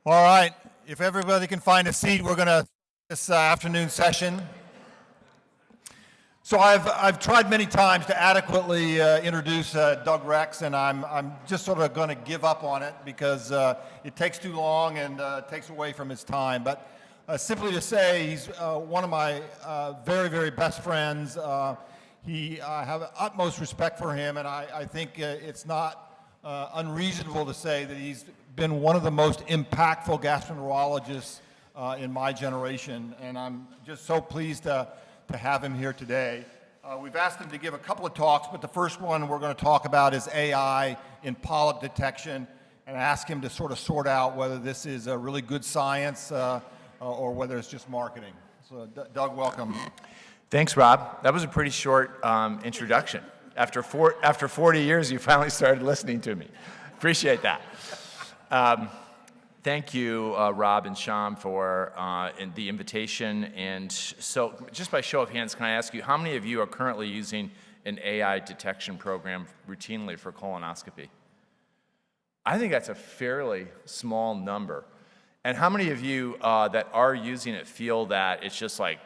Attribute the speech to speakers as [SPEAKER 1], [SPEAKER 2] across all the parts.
[SPEAKER 1] All right, if everybody can find a seat, we're going to this afternoon session. So I've tried many times to adequately introduce Doug Rex, and I'm just sort of going to give up on it because it takes too long and takes away from his time. But simply to say, he's one of my very, very best friends. I have utmost respect for him, and I think it's not unreasonable to say that he's been one of the most impactful gastroenterologists in my generation, and I'm just so pleased to have him here today. We've asked him to give a couple of talks, but the first one we're going to talk about is AI in polyp detection, and ask him to sort of sort out whether this is a really good science or whether it's just marketing. So Doug, welcome.
[SPEAKER 2] Thanks, Rob. That was a pretty short introduction. After 40 years, you finally started listening to me. Appreciate that. Thank you, Rob and Shyam, for the invitation. And so, just by show of hands, can I ask you, how many of you are currently using an AI detection program routinely for colonoscopy? I think that's a fairly small number. And how many of you that are using it feel that it's just like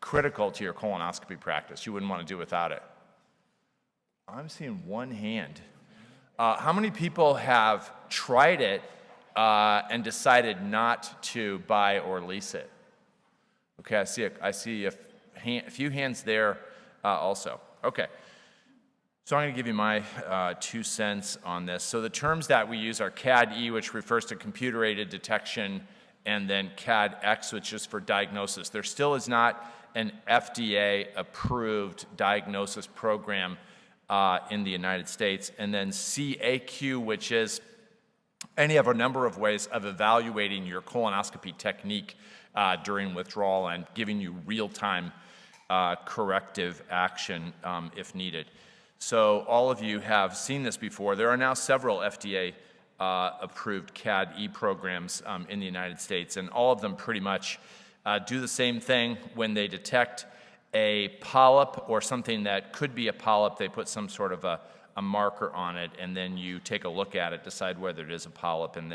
[SPEAKER 2] critical to your colonoscopy practice? You wouldn't want to do without it. I'm seeing one hand. How many people have tried it and decided not to buy or lease it? Okay, I see a few hands there also. Okay, so I'm going to give you my 2 cents on this. So the terms that we use are CAD-E, which refers to computer-aided detection, and then CAD-X, which is for diagnosis. There still is not an FDA-approved diagnosis program in the United States, and then CAQ, which is any of a number of ways of evaluating your colonoscopy technique during withdrawal and giving you real-time corrective action if needed. So all of you have seen this before. There are now several FDA approved CAD-E programs in the United States, and all of them pretty much do the same thing. When they detect a polyp or something that could be a polyp, they put some sort of a marker on it, and then you take a look at it, decide whether it is a polyp, and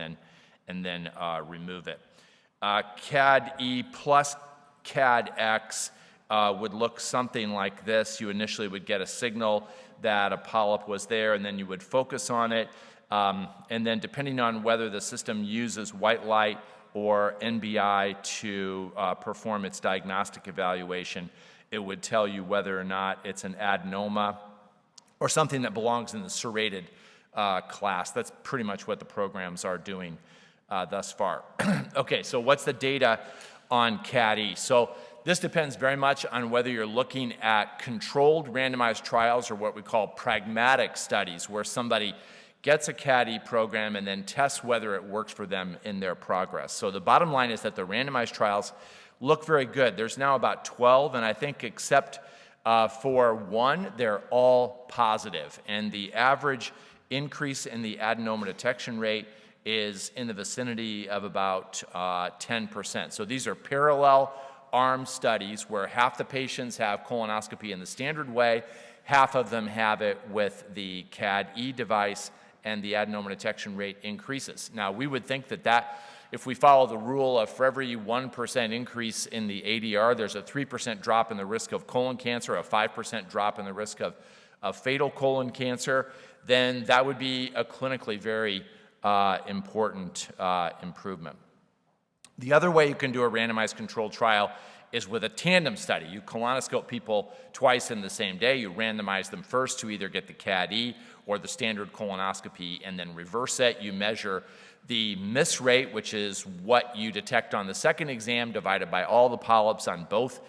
[SPEAKER 2] then remove it. CAD-E plus CAD-X would look something like this. You initially would get a signal that a polyp was there, and then you would focus on it, and then depending on whether the system uses white light or NBI to perform its diagnostic evaluation, it would tell you whether or not it's an adenoma or something that belongs in the serrated class. That's pretty much what the programs are doing thus far. Okay, so what's the data on CAD-E? So this depends very much on whether you're looking at controlled randomized trials or what we call pragmatic studies, where somebody gets a CAD-E program and then tests whether it works for them in their progress. So the bottom line is that the randomized trials look very good. There's now about 12, and I think except for one, they're all positive. And the average increase in the adenoma detection rate is in the vicinity of about 10%. So these are parallel arm studies where half the patients have colonoscopy in the standard way, half of them have it with the CAD-E device, and the adenoma detection rate increases. Now, we would think that if we follow the rule of for every 1% increase in the ADR, there's a 3% drop in the risk of colon cancer, a 5% drop in the risk of fatal colon cancer, then that would be a clinically very important improvement. The other way you can do a randomized controlled trial is with a tandem study. You colonoscope people twice in the same day. You randomize them first to either get the CAD-E or the standard colonoscopy and then reverse it. You measure the miss rate, which is what you detect on the second exam, divided by all the polyps on both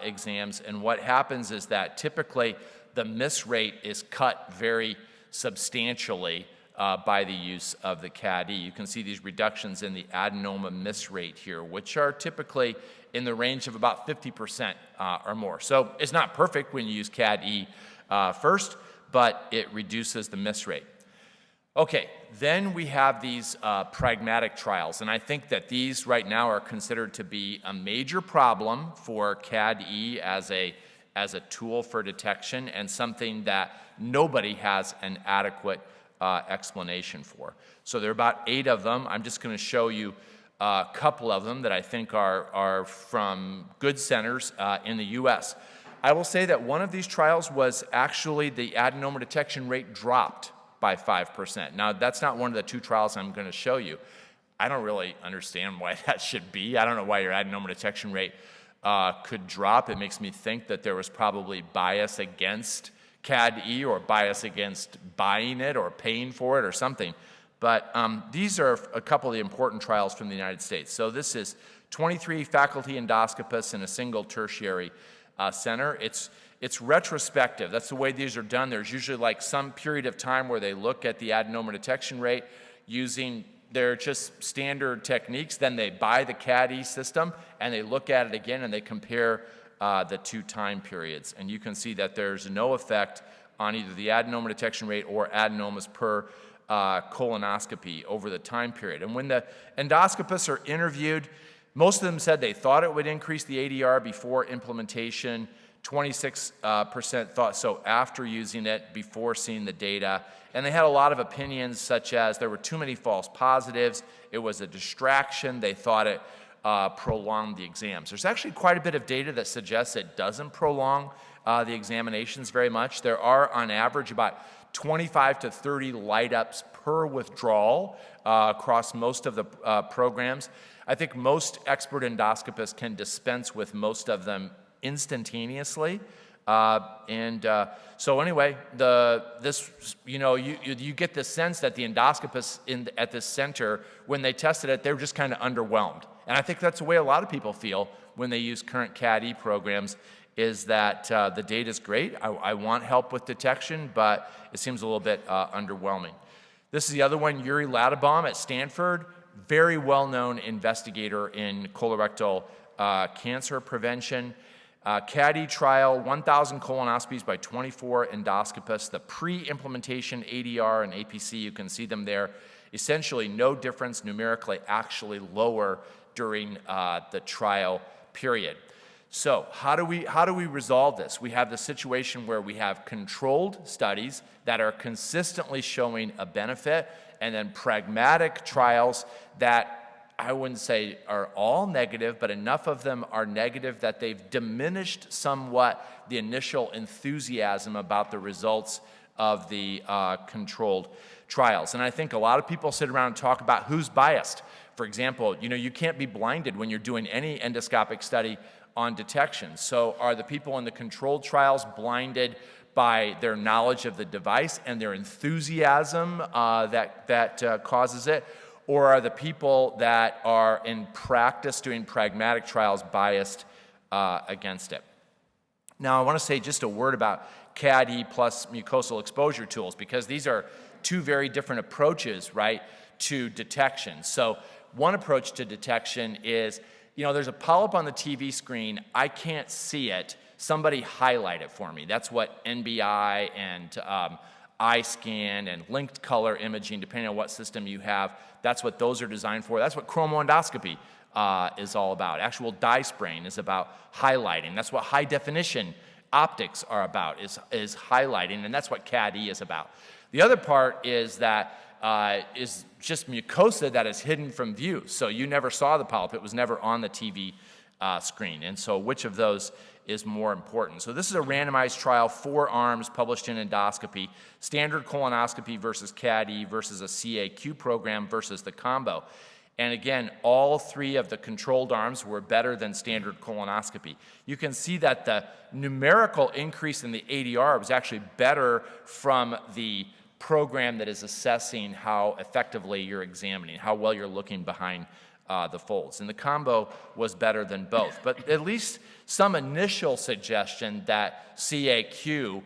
[SPEAKER 2] exams. And what happens is that typically the miss rate is cut very substantially by the use of the CAD-E. You can see these reductions in the adenoma miss rate here, which are typically in the range of about 50% or more. So it's not perfect when you use CAD-E first, but it reduces the miss rate. Okay, then we have these pragmatic trials, and I think that these right now are considered to be a major problem for CAD-E as a tool for detection, and something that nobody has an adequate explanation for. So there are about 8 of them. I'm just going to show you a couple of them that I think are from good centers in the U.S. I will say that one of these trials was actually the adenoma detection rate dropped by 5%. Now, that's not one of the two trials I'm going to show you. I don't really understand why that should be. I don't know why your adenoma detection rate could drop. It makes me think that there was probably bias against CAD-E or bias against buying it or paying for it or something. But these are a couple of the important trials from the United States. So this is 23 faculty endoscopists in a single tertiary center. It's retrospective. That's the way these are done. There's usually like some period of time where they look at the adenoma detection rate using their just standard techniques. Then they buy the CAD-E system and they look at it again and they compare the two time periods. And you can see that there's no effect on either the adenoma detection rate or adenomas per colonoscopy over the time period. And when the endoscopists are interviewed, most of them said they thought it would increase the ADR before implementation. 26% thought so after using it, before seeing the data. And they had a lot of opinions, such as there were too many false positives, it was a distraction, they thought it prolonged the exams. There's actually quite a bit of data that suggests it doesn't prolong the examinations very much. There are, on average, about 25 to 30 light-ups per withdrawal across most of the programs. I think most expert endoscopists can dispense with most of them instantaneously. So anyway, you get the sense that the endoscopists at this center, when they tested it, they were just kind of underwhelmed. And I think that's the way a lot of people feel when they use current CAD-E programs, is that the data is great. I want help with detection, but it seems a little bit underwhelming. This is the other one, Yuri Ladabom at Stanford, very well-known investigator in colorectal cancer prevention. CAD-E trial, 1,000 colonoscopies by 24 endoscopists. The pre-implementation ADR and APC, you can see them there. Essentially no difference numerically, actually lower during the trial period. So how do we resolve this? We have the situation where we have controlled studies that are consistently showing a benefit, and then pragmatic trials that I wouldn't say are all negative, but enough of them are negative that they've diminished somewhat the initial enthusiasm about the results of the controlled trials. And I think a lot of people sit around and talk about who's biased. For example, you can't be blinded when you're doing any endoscopic study on detection. So are the people in the controlled trials blinded by their knowledge of the device and their enthusiasm that causes it? Or are the people that are in practice doing pragmatic trials biased against it? Now, I want to say just a word about CAD-E plus mucosal exposure tools, because these are two very different approaches, right, to detection. So one approach to detection is, there's a polyp on the TV screen, I can't see it, somebody highlight it for me. That's what NBI and iScan and linked color imaging, depending on what system you have, that's what those are designed for. That's what chromoendoscopy is all about. Actual dye spraying is about highlighting. That's what high definition optics are about, is highlighting, and that's what CAD-E is about. The other part is that is just mucosa that is hidden from view. So you never saw the polyp. It was never on the TV screen. And so which of those is more important? So this is a randomized trial, 4 arms, published in Endoscopy, standard colonoscopy versus CAD-E versus a CAQ program versus the combo. And again, all 3 of the controlled arms were better than standard colonoscopy. You can see that the numerical increase in the ADR was actually better from the program that is assessing how effectively you're examining, how well you're looking behind the folds. And the combo was better than both. But at least some initial suggestion that CAQ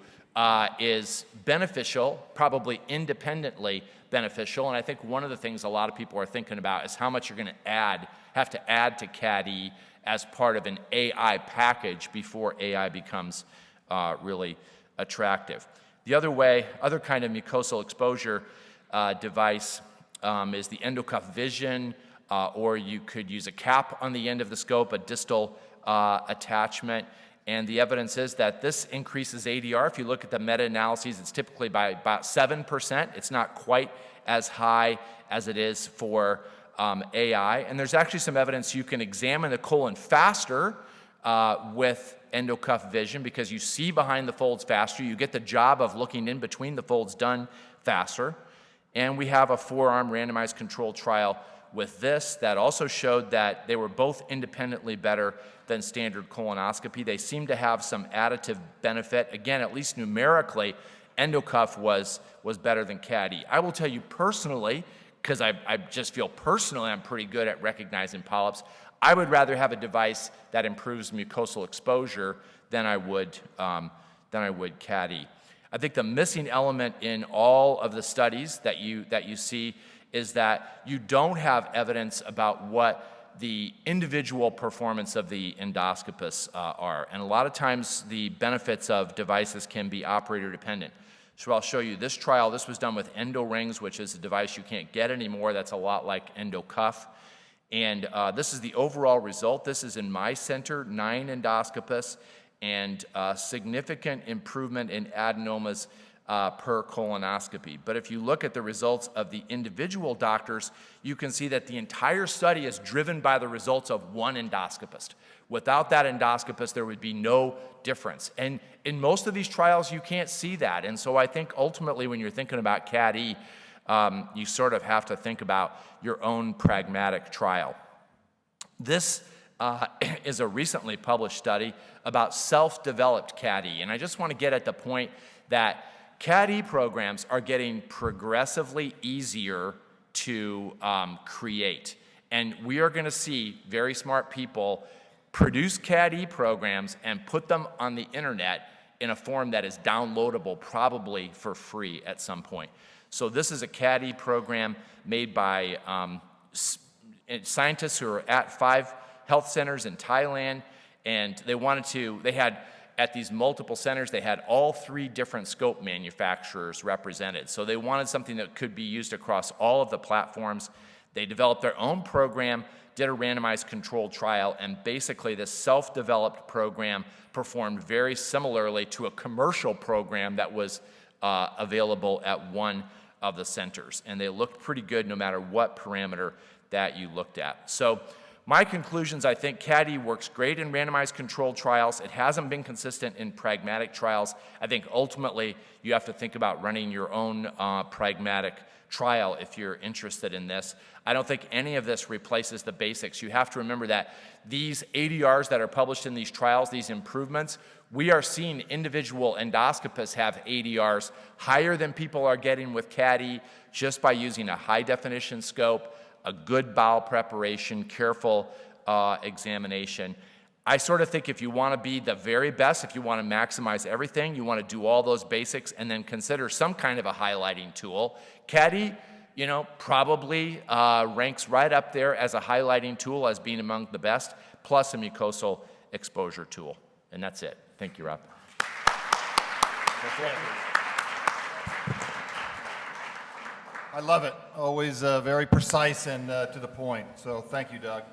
[SPEAKER 2] is beneficial, probably independently beneficial. And I think one of the things a lot of people are thinking about is how much you're going to have to add to CAD-E as part of an AI package before AI becomes really attractive. The other kind of mucosal exposure device is the endocuff vision, or you could use a cap on the end of the scope, a distal attachment. And the evidence is that this increases ADR. If you look at the meta-analyses, it's typically by about 7%. It's not quite as high as it is for AI, and there's actually some evidence you can examine the colon faster with endocuff vision because you see behind the folds faster. You get the job of looking in between the folds done faster. And we have a 4-arm randomized controlled trial with this that also showed that they were both independently better than standard colonoscopy. They seem to have some additive benefit. Again, at least numerically, endocuff was better than CAD-E. I will tell you personally, because I just feel personally I'm pretty good at recognizing polyps, I would rather have a device that improves mucosal exposure than I would CAD-E. I think the missing element in all of the studies that you see is that you don't have evidence about what the individual performance of the endoscopists are. And a lot of times the benefits of devices can be operator dependent. So I'll show you this trial. This was done with EndoRings, which is a device you can't get anymore. That's a lot like EndoCuff. And this is the overall result. This is in my center, 9 endoscopists, and significant improvement in adenomas per colonoscopy. But if you look at the results of the individual doctors, you can see that the entire study is driven by the results of one endoscopist. Without that endoscopist, there would be no difference. And in most of these trials, you can't see that. And so I think ultimately when you're thinking about CAD-E, you sort of have to think about your own pragmatic trial. This is a recently published study about self-developed CAD-E. And I just want to get at the point that CAD-E programs are getting progressively easier to create. And we are going to see very smart people produce CAD-E programs and put them on the internet in a form that is downloadable, probably for free at some point. So this is a CAD-E program made by scientists who are at 5 health centers in Thailand, and they had at these multiple centers, they had all 3 different scope manufacturers represented. So they wanted something that could be used across all of the platforms. They developed their own program, did a randomized controlled trial, and basically this self-developed program performed very similarly to a commercial program that was available at one of the centers. And they looked pretty good no matter what parameter that you looked at. So my conclusions, I think CAD-E works great in randomized controlled trials. It hasn't been consistent in pragmatic trials. I think ultimately you have to think about running your own pragmatic trial if you're interested in this. I don't think any of this replaces the basics. You have to remember that these ADRs that are published in these trials, these improvements, we are seeing individual endoscopists have ADRs higher than people are getting with CAD-E just by using a high-definition scope, a good bowel preparation, careful examination. I sort of think if you want to be the very best, if you want to maximize everything, you want to do all those basics and then consider some kind of a highlighting tool. CAD-E, probably ranks right up there as a highlighting tool as being among the best, plus a mucosal exposure tool. And that's it. Thank you, Rob.
[SPEAKER 1] I love it. Always very precise and to the point. So thank you, Doug.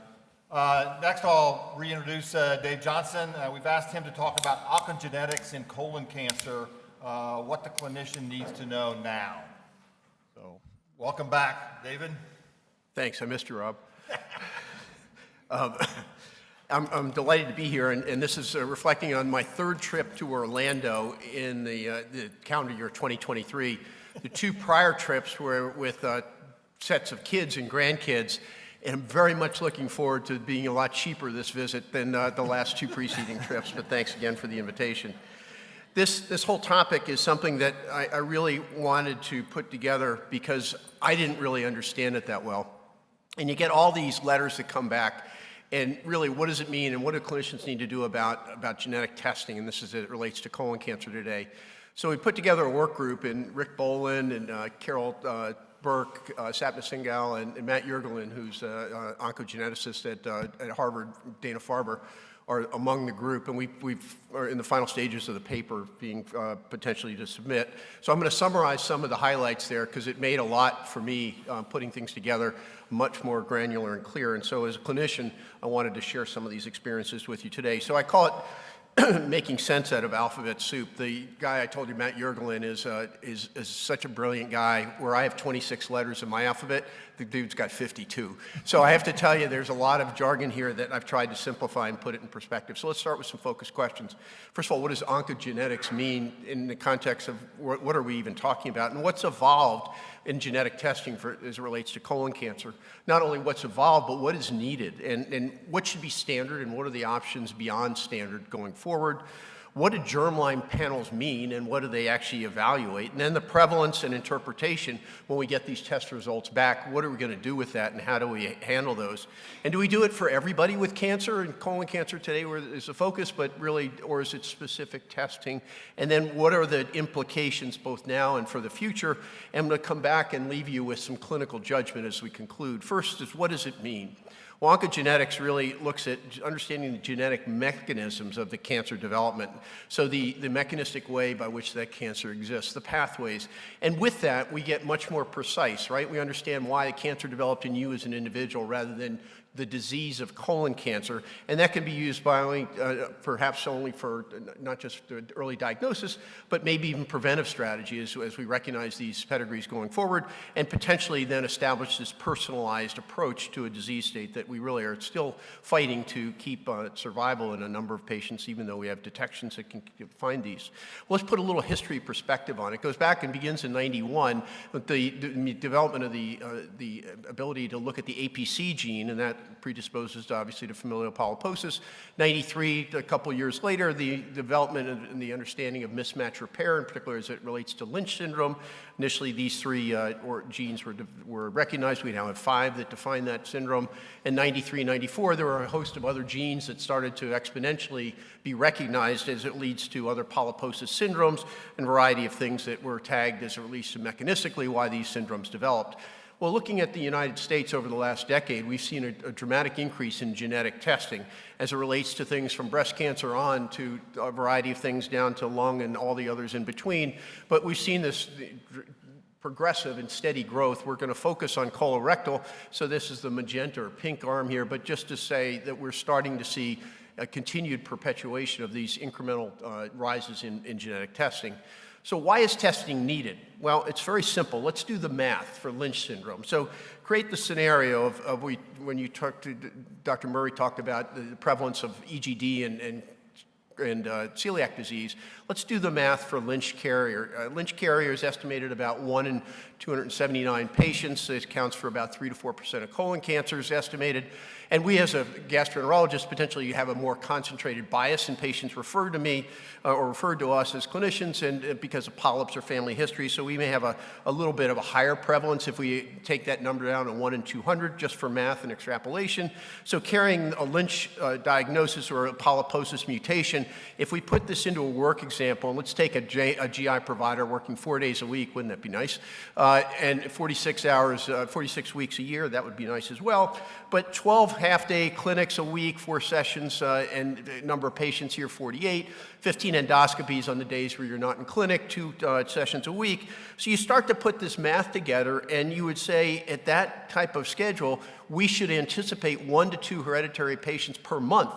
[SPEAKER 1] Next, I'll reintroduce Dave Johnson. We've asked him to talk about oncogenetics in colon cancer, what the clinician needs to know now. So welcome back, David.
[SPEAKER 3] Thanks. I missed you, Rob. I'm delighted to be here, and this is reflecting on my 3rd trip to Orlando in the calendar year 2023. The 2 prior trips were with sets of kids and grandkids, and I'm very much looking forward to being a lot cheaper this visit than the last 2 preceding trips, but thanks again for the invitation. This whole topic is something that I really wanted to put together because I didn't really understand it that well. And you get all these letters that come back, and really what does it mean and what do clinicians need to do about genetic testing, and this is as it relates to colon cancer today. So we put together a work group, and Rick Boland and Carol Burke, Sapna Singhal, and Matt Yergelin, who's an oncogeneticist at Harvard, Dana-Farber, are among the group, and we are in the final stages of the paper being potentially to submit. So I'm going to summarize some of the highlights there because it made a lot for me putting things together much more granular and clear. And so as a clinician, I wanted to share some of these experiences with you today. So I call it making sense out of alphabet soup. The guy I told you, Matt Yergelin, is such a brilliant guy. Where I have 26 letters in my alphabet, the dude's got 52. So I have to tell you, there's a lot of jargon here that I've tried to simplify and put it in perspective. So let's start with some focused questions. First of all, what does oncogenetics mean in the context of what are we even talking about, and what's evolved in genetic testing as it relates to colon cancer? Not only what's evolved, but what is needed, and what should be standard, and what are the options beyond standard going forward? What do germline panels mean, and what do they actually evaluate? And then the prevalence and interpretation, when we get these test results back, what are we going to do with that, and how do we handle those? And do we do it for everybody with cancer and colon cancer today, where is the focus, but really, or is it specific testing? And then what are the implications both now and for the future? And I'm going to come back and leave you with some clinical judgment as we conclude. First is, what does it mean? Well, oncogenetics really looks at understanding the genetic mechanisms of the cancer development. So the mechanistic way by which that cancer exists, the pathways. And with that, we get much more precise, right? We understand why the cancer developed in you as an individual rather than the disease of colon cancer, and that can be used by only, perhaps only for not just early diagnosis, but maybe even preventive strategy as we recognize these pedigrees going forward, and potentially then establish this personalized approach to a disease state that we really are still fighting to keep survival in a number of patients, even though we have detections that can find these. Well, let's put a little history perspective on it. It goes back and begins in '91 with the development of the ability to look at the APC gene, and that predisposes obviously to familial polyposis. '93, a couple years later, the development and the understanding of mismatch repair, in particular as it relates to Lynch syndrome. Initially, these three genes were recognized. We now have 5 that define that syndrome. In '93, '94, there were a host of other genes that started to exponentially be recognized as it leads to other polyposis syndromes and a variety of things that were tagged as it relates to mechanistically why these syndromes developed. Well, looking at the United States over the last decade, we've seen a dramatic increase in genetic testing as it relates to things from breast cancer on to a variety of things down to lung and all the others in between. But we've seen this progressive and steady growth. We're going to focus on colorectal, so this is the magenta or pink arm here, but just to say that we're starting to see a continued perpetuation of these incremental rises in genetic testing. So why is testing needed? Well, it's very simple. Let's do the math for Lynch syndrome. So create the scenario of when you talked to Dr. Murray talked about the prevalence of EGD and celiac disease. Let's do the math for Lynch carrier. Lynch carrier is estimated about 1 in 279 patients. It accounts for about 3 to 4% of colon cancers estimated. And we as a gastroenterologist potentially have a more concentrated bias in patients referred to me or referred to us as clinicians and because of polyps or family history. So we may have a little bit of a higher prevalence if we take that number down to 1 in 200 just for math and extrapolation. So carrying a Lynch diagnosis or a polyposis mutation, if we put this into a work example, and let's take a GI provider working 4 days a week, wouldn't that be nice? And 46 hours, 46 weeks a year, that would be nice as well. But 12 half-day clinics a week, 4 sessions, and the number of patients here, 48, 15 endoscopies on the days where you're not in clinic, 2 sessions a week. So you start to put this math together, and you would say at that type of schedule, we should anticipate 1 to 2 hereditary patients per month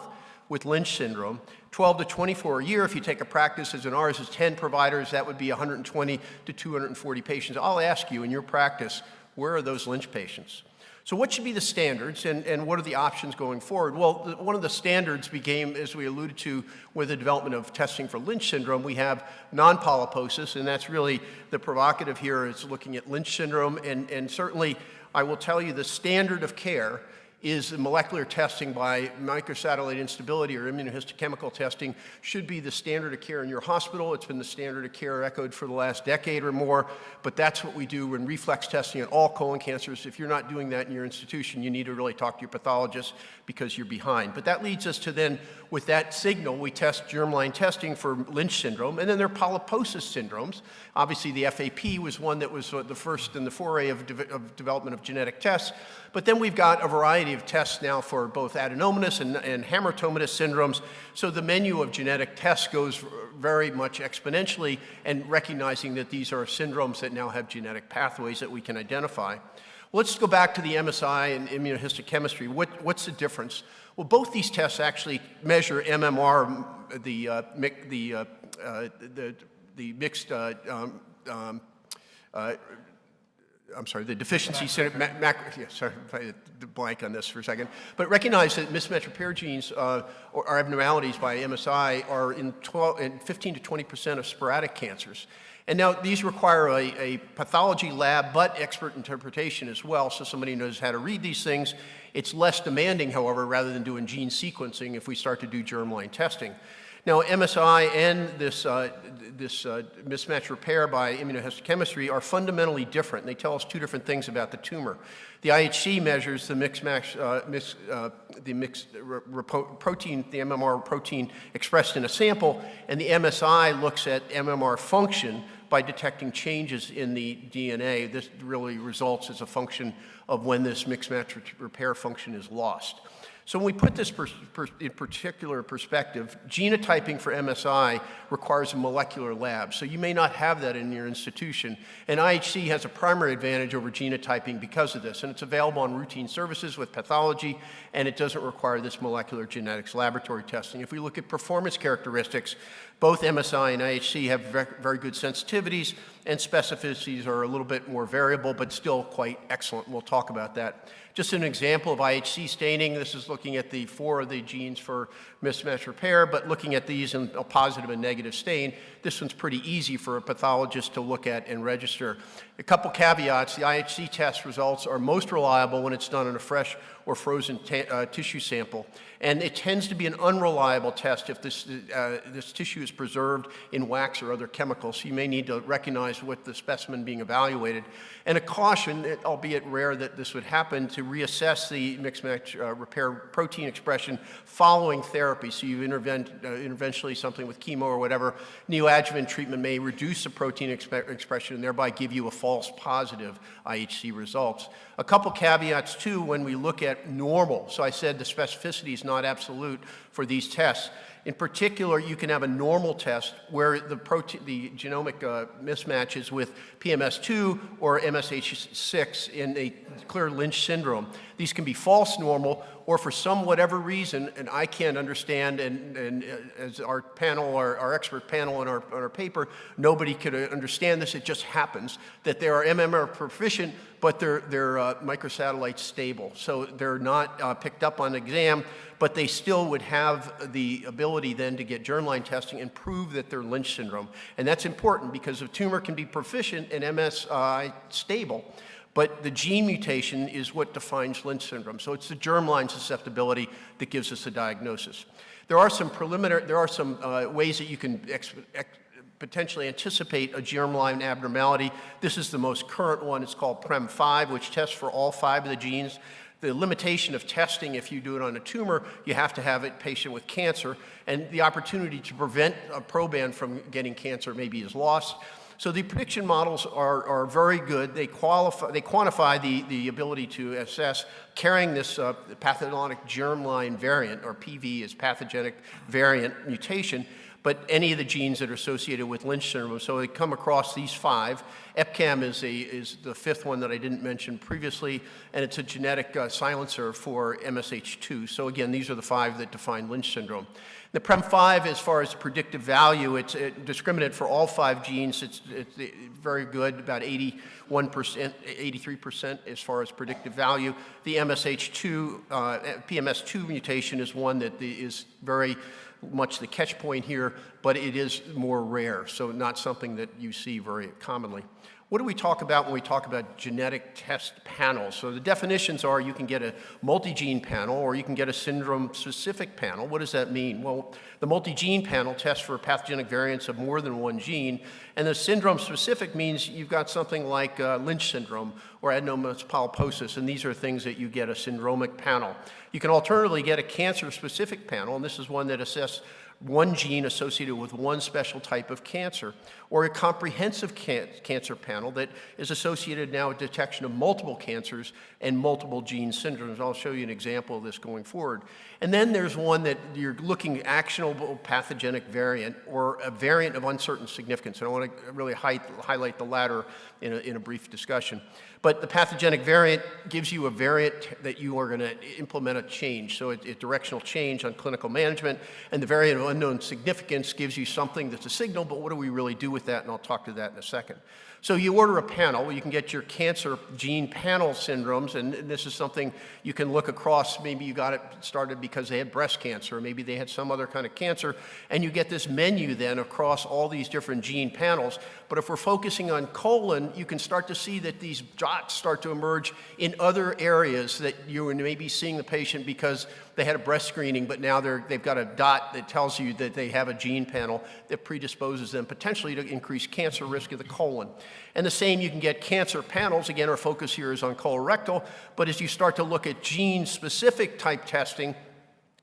[SPEAKER 3] with Lynch syndrome. 12 to 24 a year. If you take a practice as in ours is 10 providers, that would be 120 to 240 patients. I'll ask you in your practice, where are those Lynch patients? So what should be the standards and what are the options going forward? Well, one of the standards became, as we alluded to with the development of testing for Lynch syndrome, we have non-polyposis, and that's really the provocative here is looking at Lynch syndrome, and certainly I will tell you the standard of care is molecular testing by microsatellite instability or immunohistochemical testing should be the standard of care in your hospital. It's been the standard of care echoed for the last decade or more, but that's what we do in reflex testing at all colon cancers. If you're not doing that in your institution, you need to really talk to your pathologist because you're behind. But that leads us to then, with that signal, we test germline testing for Lynch syndrome, and then there are polyposis syndromes. Obviously, the FAP was one that was the first in the foray of development of genetic tests. But then we've got a variety of tests now for both adenomatous and hamartomatous syndromes. So the menu of genetic tests goes very much exponentially, and recognizing that these are syndromes that now have genetic pathways that we can identify. Let's go back to the MSI and immunohistochemistry. What's the difference? Well, both these tests actually measure MMR, the deficiency center, sorry, I had to blank on this for a second. But recognize that mismatch repair genes or abnormalities by MSI are in 15 to 20% of sporadic cancers. And now these require a pathology lab, but expert interpretation as well, so somebody knows how to read these things. It's less demanding, however, rather than doing gene sequencing if we start to do germline testing. Now, MSI and this mismatch repair by immunohistochemistry are fundamentally different. They tell us two different things about the tumor. The IHC measures the protein, the MMR protein expressed in a sample, and the MSI looks at MMR function by detecting changes in the DNA. This really results as a function of when this mismatch repair function is lost. So when we put this in particular perspective, genotyping for MSI requires a molecular lab. So you may not have that in your institution. And IHC has a primary advantage over genotyping because of this. And it's available on routine services with pathology, and it doesn't require this molecular genetics laboratory testing. If we look at performance characteristics, both MSI and IHC have very good sensitivities, and specificities are a little bit more variable, but still quite excellent. We'll talk about that. Just an example of IHC staining, this is looking at the 4 of the genes for mismatch repair, but looking at these in a positive and negative stain, this one's pretty easy for a pathologist to look at and register. A couple caveats, the IHC test results are most reliable when it's done in a fresh or frozen tissue sample. And it tends to be an unreliable test if this tissue is preserved in wax or other chemicals. So you may need to recognize what the specimen being evaluated. And a caution, albeit rare that this would happen, to reassess the mismatch repair protein expression following therapy. So you interventionally something with chemo or whatever, neoadjuvant treatment may reduce the protein expression and thereby give you a false positive IHC results. A couple caveats too when we look at normal. So I said the specificity is not absolute for these tests. In particular, you can have a normal test where the genomic mismatch is with PMS2 or MSH6 in a clear Lynch syndrome. These can be false normal, or for some whatever reason, and I can't understand, and as our panel, our expert panel on our paper, nobody could understand this, it just happens, that they are MMR proficient, but they're microsatellite stable. So they're not picked up on exam, but they still would have the ability then to get germline testing and prove that they're Lynch syndrome. And that's important because a tumor can be proficient and MSI stable, but the gene mutation is what defines Lynch syndrome. So it's the germline susceptibility that gives us a diagnosis. There are some ways that you can potentially anticipate a germline abnormality. This is the most current one. It's called PREM5, which tests for all 5 of the genes. The limitation of testing, if you do it on a tumor, you have to have a patient with cancer, and the opportunity to prevent a proband from getting cancer maybe is lost. So the prediction models are very good. They quantify the ability to assess carrying this pathogenic germline variant, or PV is pathogenic variant mutation, but any of the genes that are associated with Lynch syndrome. So they come across these 5. EpCAM is the 5th one that I didn't mention previously, and it's a genetic silencer for MSH2. So again, these are the 5 that define Lynch syndrome. The PREM5, as far as predictive value, it's discriminate for all 5 genes. It's very good, about 81%, 83% as far as predictive value. The MSH2, PMS2 mutation is one that is very much the catch point here, but it is more rare, so not something that you see very commonly. What do we talk about when we talk about genetic test panels? So the definitions are you can get a multi-gene panel or you can get a syndrome-specific panel. What does that mean? Well, the multi-gene panel tests for pathogenic variants of more than one gene, and the syndrome-specific means you've got something like Lynch syndrome or adenomatous polyposis, and these are things that you get a syndromic panel. You can alternatively get a cancer-specific panel, and this is one that assesses one gene associated with one special type of cancer, or a comprehensive cancer panel that is associated now with detection of multiple cancers and multiple gene syndromes. I'll show you an example of this going forward. And then there's one that you're looking actionable pathogenic variant or a variant of uncertain significance. And I want to really highlight the latter in a brief discussion. But the pathogenic variant gives you a variant that you are going to implement a change, so a directional change on clinical management, and the variant of unknown significance gives you something that's a signal, but what do we really do with that, and I'll talk to that in a second. So you order a panel, you can get your cancer gene panel syndromes, and this is something you can look across. Maybe you got it started because they had breast cancer, or maybe they had some other kind of cancer, and you get this menu then across all these different gene panels. But if we're focusing on colon, you can start to see that these dots start to emerge in other areas that you may be seeing the patient because they had a breast screening, but now they've got a dot that tells you that they have a gene panel that predisposes them potentially to increase cancer risk of the colon. And the same, you can get cancer panels. Again, our focus here is on colorectal, but as you start to look at gene-specific type testing,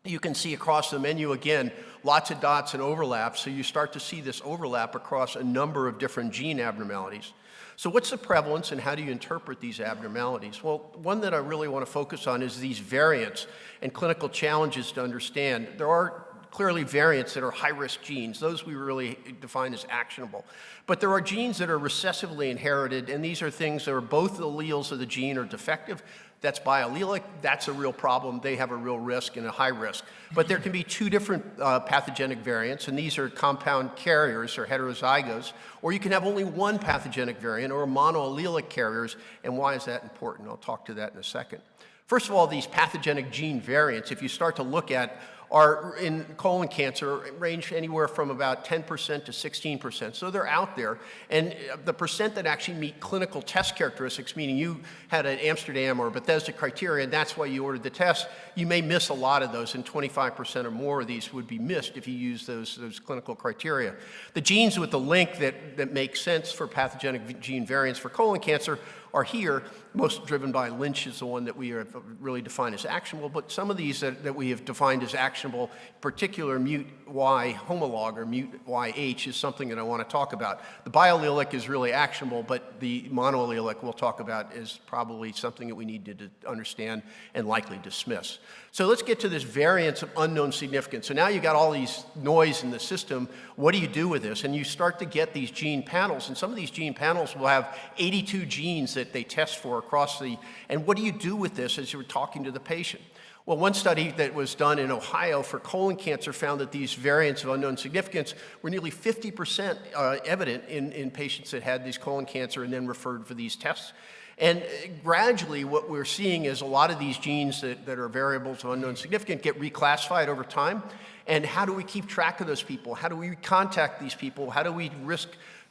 [SPEAKER 3] you can see across the menu again, lots of dots and overlaps, so you start to see this overlap across a number of different gene abnormalities. So what's the prevalence and how do you interpret these abnormalities? Well, one that I really want to focus on is these variants and clinical challenges to understand. There are clearly variants that are high-risk genes. Those we really define as actionable. But there are genes that are recessively inherited, and these are things that are both the alleles of the gene are defective. That's biallelic. That's a real problem. They have a real risk and a high risk. But there can be two different pathogenic variants, and these are compound carriers or heterozygous, or you can have only one pathogenic variant or monoallelic carriers. And why is that important? I'll talk to that in a second. First of all, these pathogenic gene variants, if you start to look at, are in colon cancer range anywhere from about 10% to 16%. So they're out there. And the percent that actually meet clinical test characteristics, meaning you had an Amsterdam or Bethesda criteria, and that's why you ordered the test, you may miss a lot of those, and 25% or more of these would be missed if you use those clinical criteria. The genes with the link that make sense for pathogenic gene variants for colon cancer are here, most driven by Lynch is the one that we have really defined as actionable, but some of these that we have defined as actionable, particular MUT-Y homolog or MUT-YH is something that I want to talk about. The biallelic is really actionable, but the monoallelic we'll talk about is probably something that we need to understand and likely dismiss. So let's get to this variance of unknown significance. So now you've got all these noise in the system. What do you do with this? And you start to get these gene panels, and some of these gene panels will have 82 genes that they test for across and what do you do with this as you're talking to the patient? Well, one study that was done in Ohio for colon cancer found that these variants of unknown significance were nearly 50% evident in patients that had these colon cancer and then referred for these tests. And gradually what we're seeing is a lot of these genes that are variables of unknown significance get reclassified over time. And how do we keep track of those people? How do we contact these people? How do we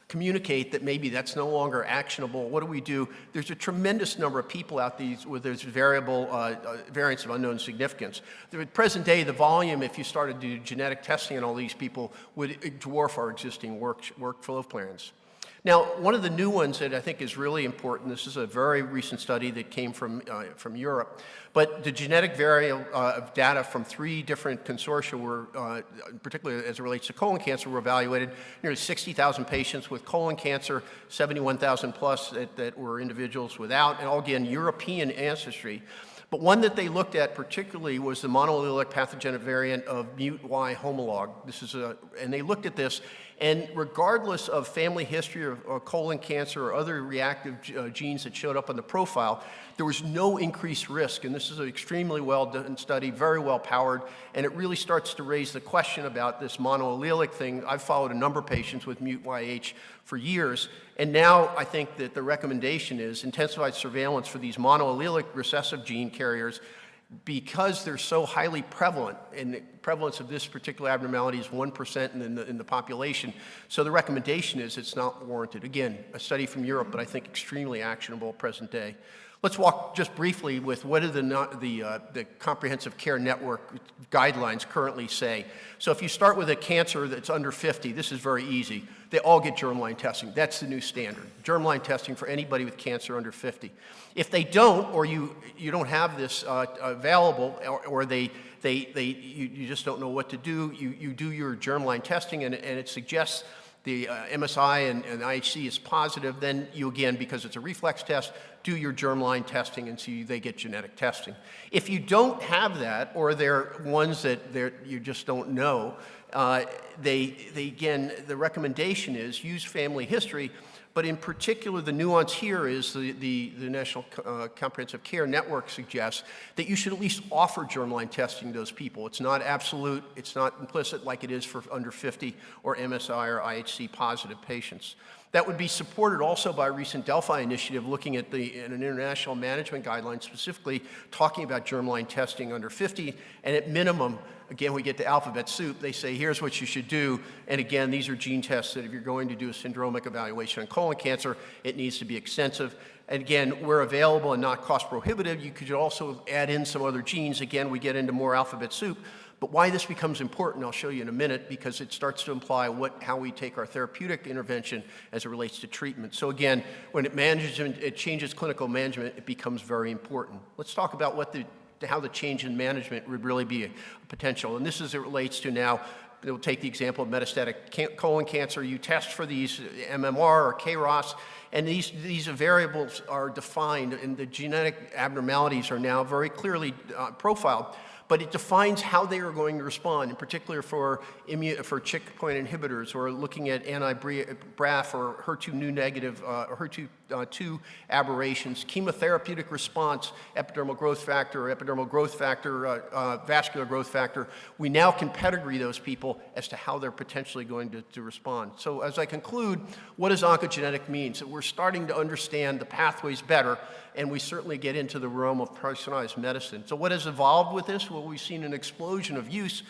[SPEAKER 3] communicate that maybe that's no longer actionable? What do we do? There's a tremendous number of people out there with those variants of unknown significance. At present day, the volume, if you started to do genetic testing on all these people, would dwarf our existing workflow plans. Now, one of the new ones that I think is really important, this is a very recent study that came from Europe, but the genetic variant of data from 3 different consortia were, particularly as it relates to colon cancer, were evaluated. Nearly 60,000 patients with colon cancer, 71,000 plus that were individuals without, and all again, European ancestry. But one that they looked at particularly was the monoallelic pathogenic variant of MUT-Y homolog. And they looked at this, and regardless of family history of colon cancer or other reactive genes that showed up on the profile, there was no increased risk. And this is an extremely well done study, very well powered, and it really starts to raise the question about this monoallelic thing. I've followed a number of patients with MUT-YH for years, and now I think that the recommendation is intensified surveillance for these monoallelic recessive gene carriers because they're so highly prevalent, and the prevalence of this particular abnormality is 1% in the population. So the recommendation is it's not warranted. Again, a study from Europe, but I think extremely actionable present day. Let's walk just briefly with what do the Comprehensive Care Network guidelines currently say. So if you start with a cancer that's under 50, this is very easy. They all get germline testing. That's the new standard. Germline testing for anybody with cancer under 50. If they don't, or you don't have this available, or you just don't know what to do, you do your germline testing, and it suggests the MSI and IHC is positive, then you again, because it's a reflex test, do your germline testing and see they get genetic testing. If you don't have that, or they're ones that you just don't know, again, the recommendation is use family history, But in particular, the nuance here is the National Comprehensive Care Network suggests that you should at least offer germline testing to those people. It's not absolute, it's not implicit like it is for under 50 or MSI or IHC positive patients. That would be supported also by a recent Delphi initiative looking at an international management guideline specifically talking about germline testing under 50, and at minimum, again, we get to alphabet soup, they say, here's what you should do, and again, these are gene tests that if you're going to do a syndromic evaluation on colon cancer, it needs to be extensive. And again, where available and not cost prohibitive, you could also add in some other genes. Again, we get into more alphabet soup. But why this becomes important, I'll show you in a minute, because it starts to imply how we take our therapeutic intervention as it relates to treatment. So again, when it changes clinical management, it becomes very important. Let's talk about how the change in management would really be a potential. And this is as it relates to now, we'll take the example of metastatic colon cancer. You test for these MMR or KRAS, and these variables are defined, and the genetic abnormalities are now very clearly profiled. But it defines how they are going to respond, in particular for checkpoint inhibitors, or looking at anti-BRAF or HER2 new negative, or HER2 aberrations, chemotherapeutic response, epidermal growth factor, vascular growth factor. We now can pedigree those people as to how they're potentially going to respond. So as I conclude, what does oncogenetic mean? So we're starting to understand the pathways better, and we certainly get into the realm of personalized medicine. So what has evolved with this? Well, we've seen an explosion of use,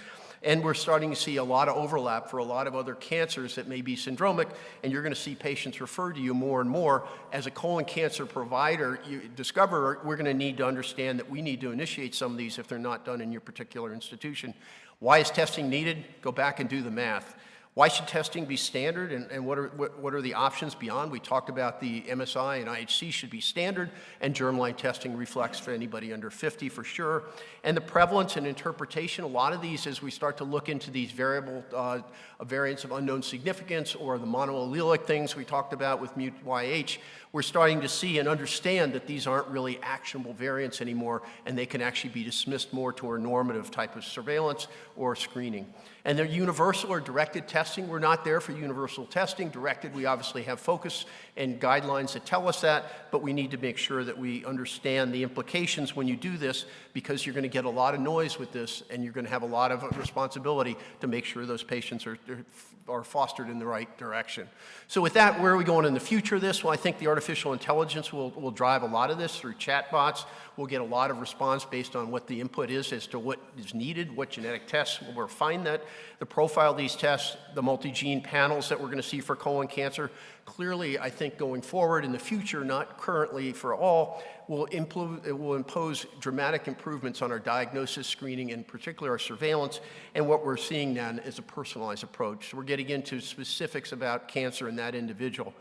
[SPEAKER 3] and we're starting to see a lot of overlap for a lot of other cancers that may be syndromic, and you're going to see patients referred to you more and more. As a colon cancer provider, discoverer, we're going to need to understand that we need to initiate some of these if they're not done in your particular institution. Why is testing needed? Go back and do the math. Why should testing be standard, and what are the options beyond? We talked about the MSI and IHC should be standard, and germline testing reflects for anybody under 50 for sure. And the prevalence and interpretation, a lot of these, as we start to look into these variants of unknown significance or the monoallelic things we talked about with MUT-YH, we're starting to see and understand that these aren't really actionable variants anymore, and they can actually be dismissed more to a normative type of surveillance or screening. And they're universal or directed testing. We're not there for universal testing. Directed, we obviously have focus and guidelines that tell us that, but we need to make sure that we understand the implications when you do this, because you're going to get a lot of noise with this, and you're going to have a lot of responsibility to make sure those patients are fostered in the right direction. So with that, where are we going in the future of this? Well, I think the artificial intelligence will drive a lot of this through chatbots. We'll get a lot of response based on what the input is as to what is needed, what genetic tests will refine that, the profile of these tests, the multi-gene panels that we're going to see for colon cancer. Clearly, I think going forward in the future, not currently for all, it will impose dramatic improvements on our diagnosis, screening, and particularly our surveillance. And what we're seeing then is a personalized approach. So we're getting into specifics about cancer in that individual.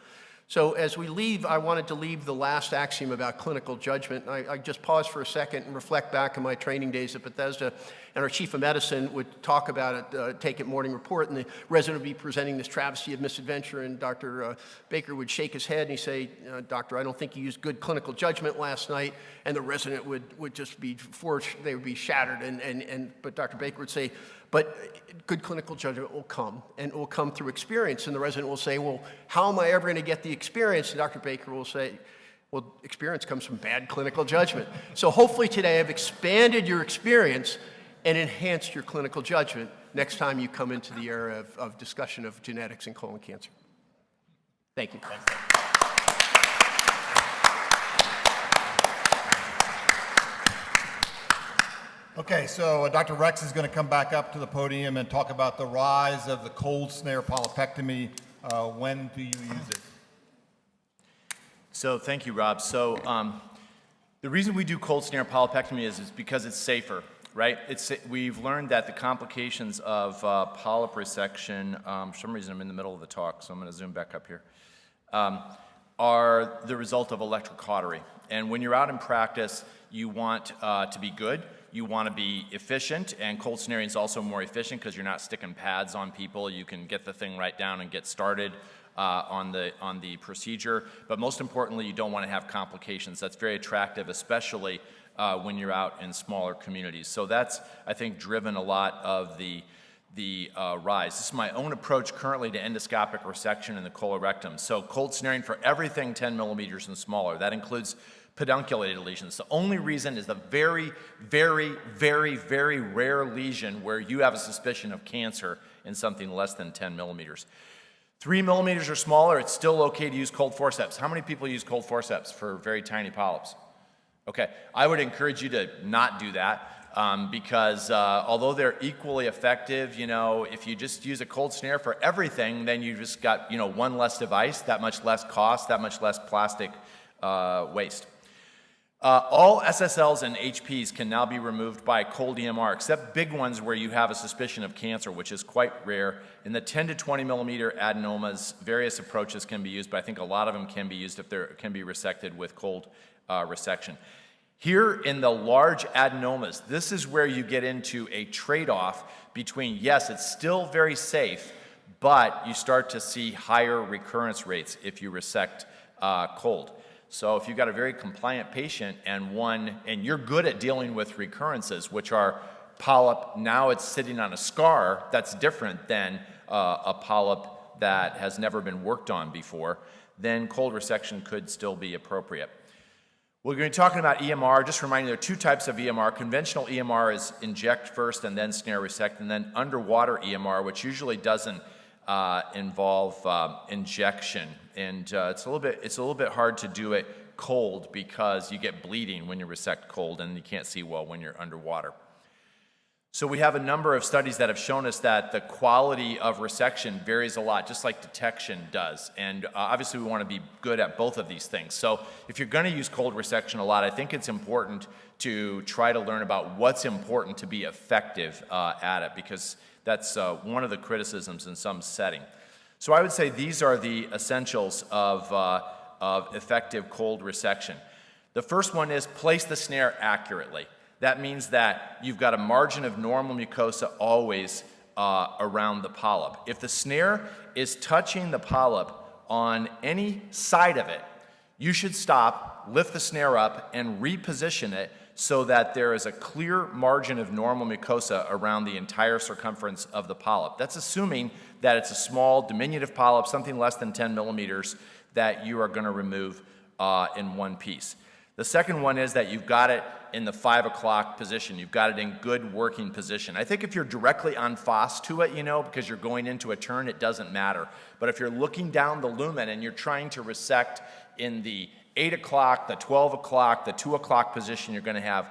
[SPEAKER 3] So as we leave, I wanted to leave the last axiom about clinical judgment. I just pause for a second and reflect back on my training days at Bethesda, and our chief of medicine would talk about it, take it morning report, and the resident would be presenting this travesty of misadventure, and Dr. Baker would shake his head and he'd say, "Doctor, I don't think you used good clinical judgment last night," and the resident would just be they would be shattered, but Dr. Baker would say, "But good clinical judgment will come, and it will come through experience." And the resident will say, "Well, how am I ever going to get the experience?" And Dr. Baker will say, "Well, experience comes from bad clinical judgment." So hopefully today I've expanded your experience and enhanced your clinical judgment next time you come into the area of discussion of genetics and colon cancer. Thank you.
[SPEAKER 1] Okay, so Dr. Rex is going to come back up to the podium and talk about the rise of the cold snare polypectomy. When do you use it?
[SPEAKER 2] So thank you, Rob. So the reason we do cold snare polypectomy is because it's safer, right? We've learned that the complications of polyp resection, for some reason I'm in the middle of the talk, so I'm going to zoom back up here, are the result of electrocautery. And when you're out in practice, you want to be good. You want to be efficient, and cold snaring is also more efficient because you're not sticking pads on people. You can get the thing right down and get started on the procedure. But most importantly, you don't want to have complications. That's very attractive, especially when you're out in smaller communities. So that's, I think, driven a lot of the rise. This is my own approach currently to endoscopic resection in the colorectum. So cold snaring for everything 10 millimeters and smaller. That includes pedunculated lesions. The only reason is the very, very, very, very rare lesion where you have a suspicion of cancer in something less than 10 millimeters. 3 millimeters or smaller, it's still okay to use cold forceps. How many people use cold forceps for very tiny polyps? Okay, I would encourage you to not do that. Because although they're equally effective, if you just use a cold snare for everything, then you just got, one less device, that much less cost, that much less plastic waste. All SSLs and HPs can now be removed by cold EMR, except big ones where you have a suspicion of cancer, which is quite rare. In the 10 to 20 millimeter adenomas, various approaches can be used, but I think a lot of them can be used if they can be resected with cold resection. Here in the large adenomas, this is where you get into a trade-off between, yes, it's still very safe, but you start to see higher recurrence rates if you resect cold. So if you've got a very compliant patient and you're good at dealing with recurrences, which are polyp, now it's sitting on a scar, that's different than a polyp that has never been worked on before, then cold resection could still be appropriate. We're going to be talking about EMR. Just reminding you, there are two types of EMR. Conventional EMR is inject first and then snare resect, and then underwater EMR, which usually doesn't involve injection. And it's a little bit hard to do it cold because you get bleeding when you resect cold, and you can't see well when you're underwater. So we have a number of studies that have shown us that the quality of resection varies a lot, just like detection does. And obviously we want to be good at both of these things. So if you're going to use cold resection a lot, I think it's important to try to learn about what's important to be effective at it, because that's one of the criticisms in some setting. So I would say these are the essentials of effective cold resection. The first one is place the snare accurately. That means that you've got a margin of normal mucosa always around the polyp. If the snare is touching the polyp on any side of it, you should stop, lift the snare up, and reposition it so that there is a clear margin of normal mucosa around the entire circumference of the polyp. That's assuming that it's a small, diminutive polyp, something less than 10 millimeters, that you are going to remove in one piece. The second one is that you've got it in the 5 o'clock position. You've got it in good working position. I think if you're directly en face to it, because you're going into a turn, it doesn't matter. But if you're looking down the lumen and you're trying to resect in the 8 o'clock, the 12 o'clock, the 2 o'clock position, you're going to have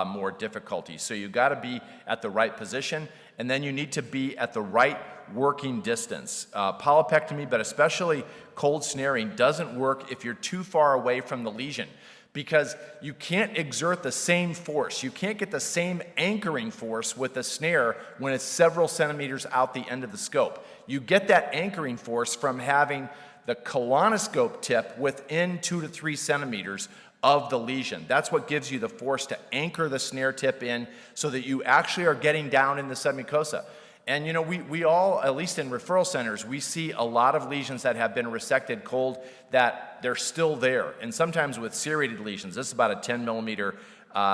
[SPEAKER 2] more difficulty. So you've got to be at the right position, and then you need to be at the right working distance. Polypectomy, but especially cold snaring, doesn't work if you're too far away from the lesion, because you can't exert the same force. You can't get the same anchoring force with a snare when it's several centimeters out the end of the scope. You get that anchoring force from having the colonoscope tip within 2 to 3 centimeters of the lesion. That's what gives you the force to anchor the snare tip in so that you actually are getting down in the submucosa. And we all, at least in referral centers, we see a lot of lesions that have been resected cold that they're still there. And sometimes with serrated lesions, this is about a 10 millimeter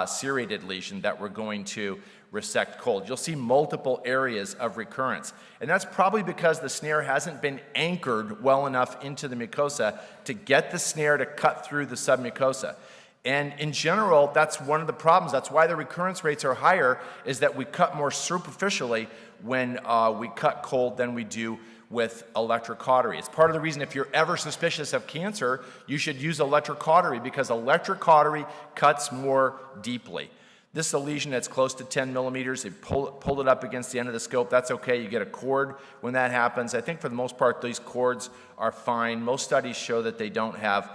[SPEAKER 2] serrated lesion that we're going to resect cold. You'll see multiple areas of recurrence. And that's probably because the snare hasn't been anchored well enough into the mucosa to get the snare to cut through the submucosa. And in general, that's one of the problems. That's why the recurrence rates are higher, is that we cut more superficially when we cut cold than we do with electrocautery. It's part of the reason if you're ever suspicious of cancer, you should use electrocautery, because electrocautery cuts more deeply. This is a lesion that's close to 10 millimeters. They pulled it up against the end of the scope. That's okay. You get a cord when that happens. I think for the most part, these cords are fine. Most studies show that they don't have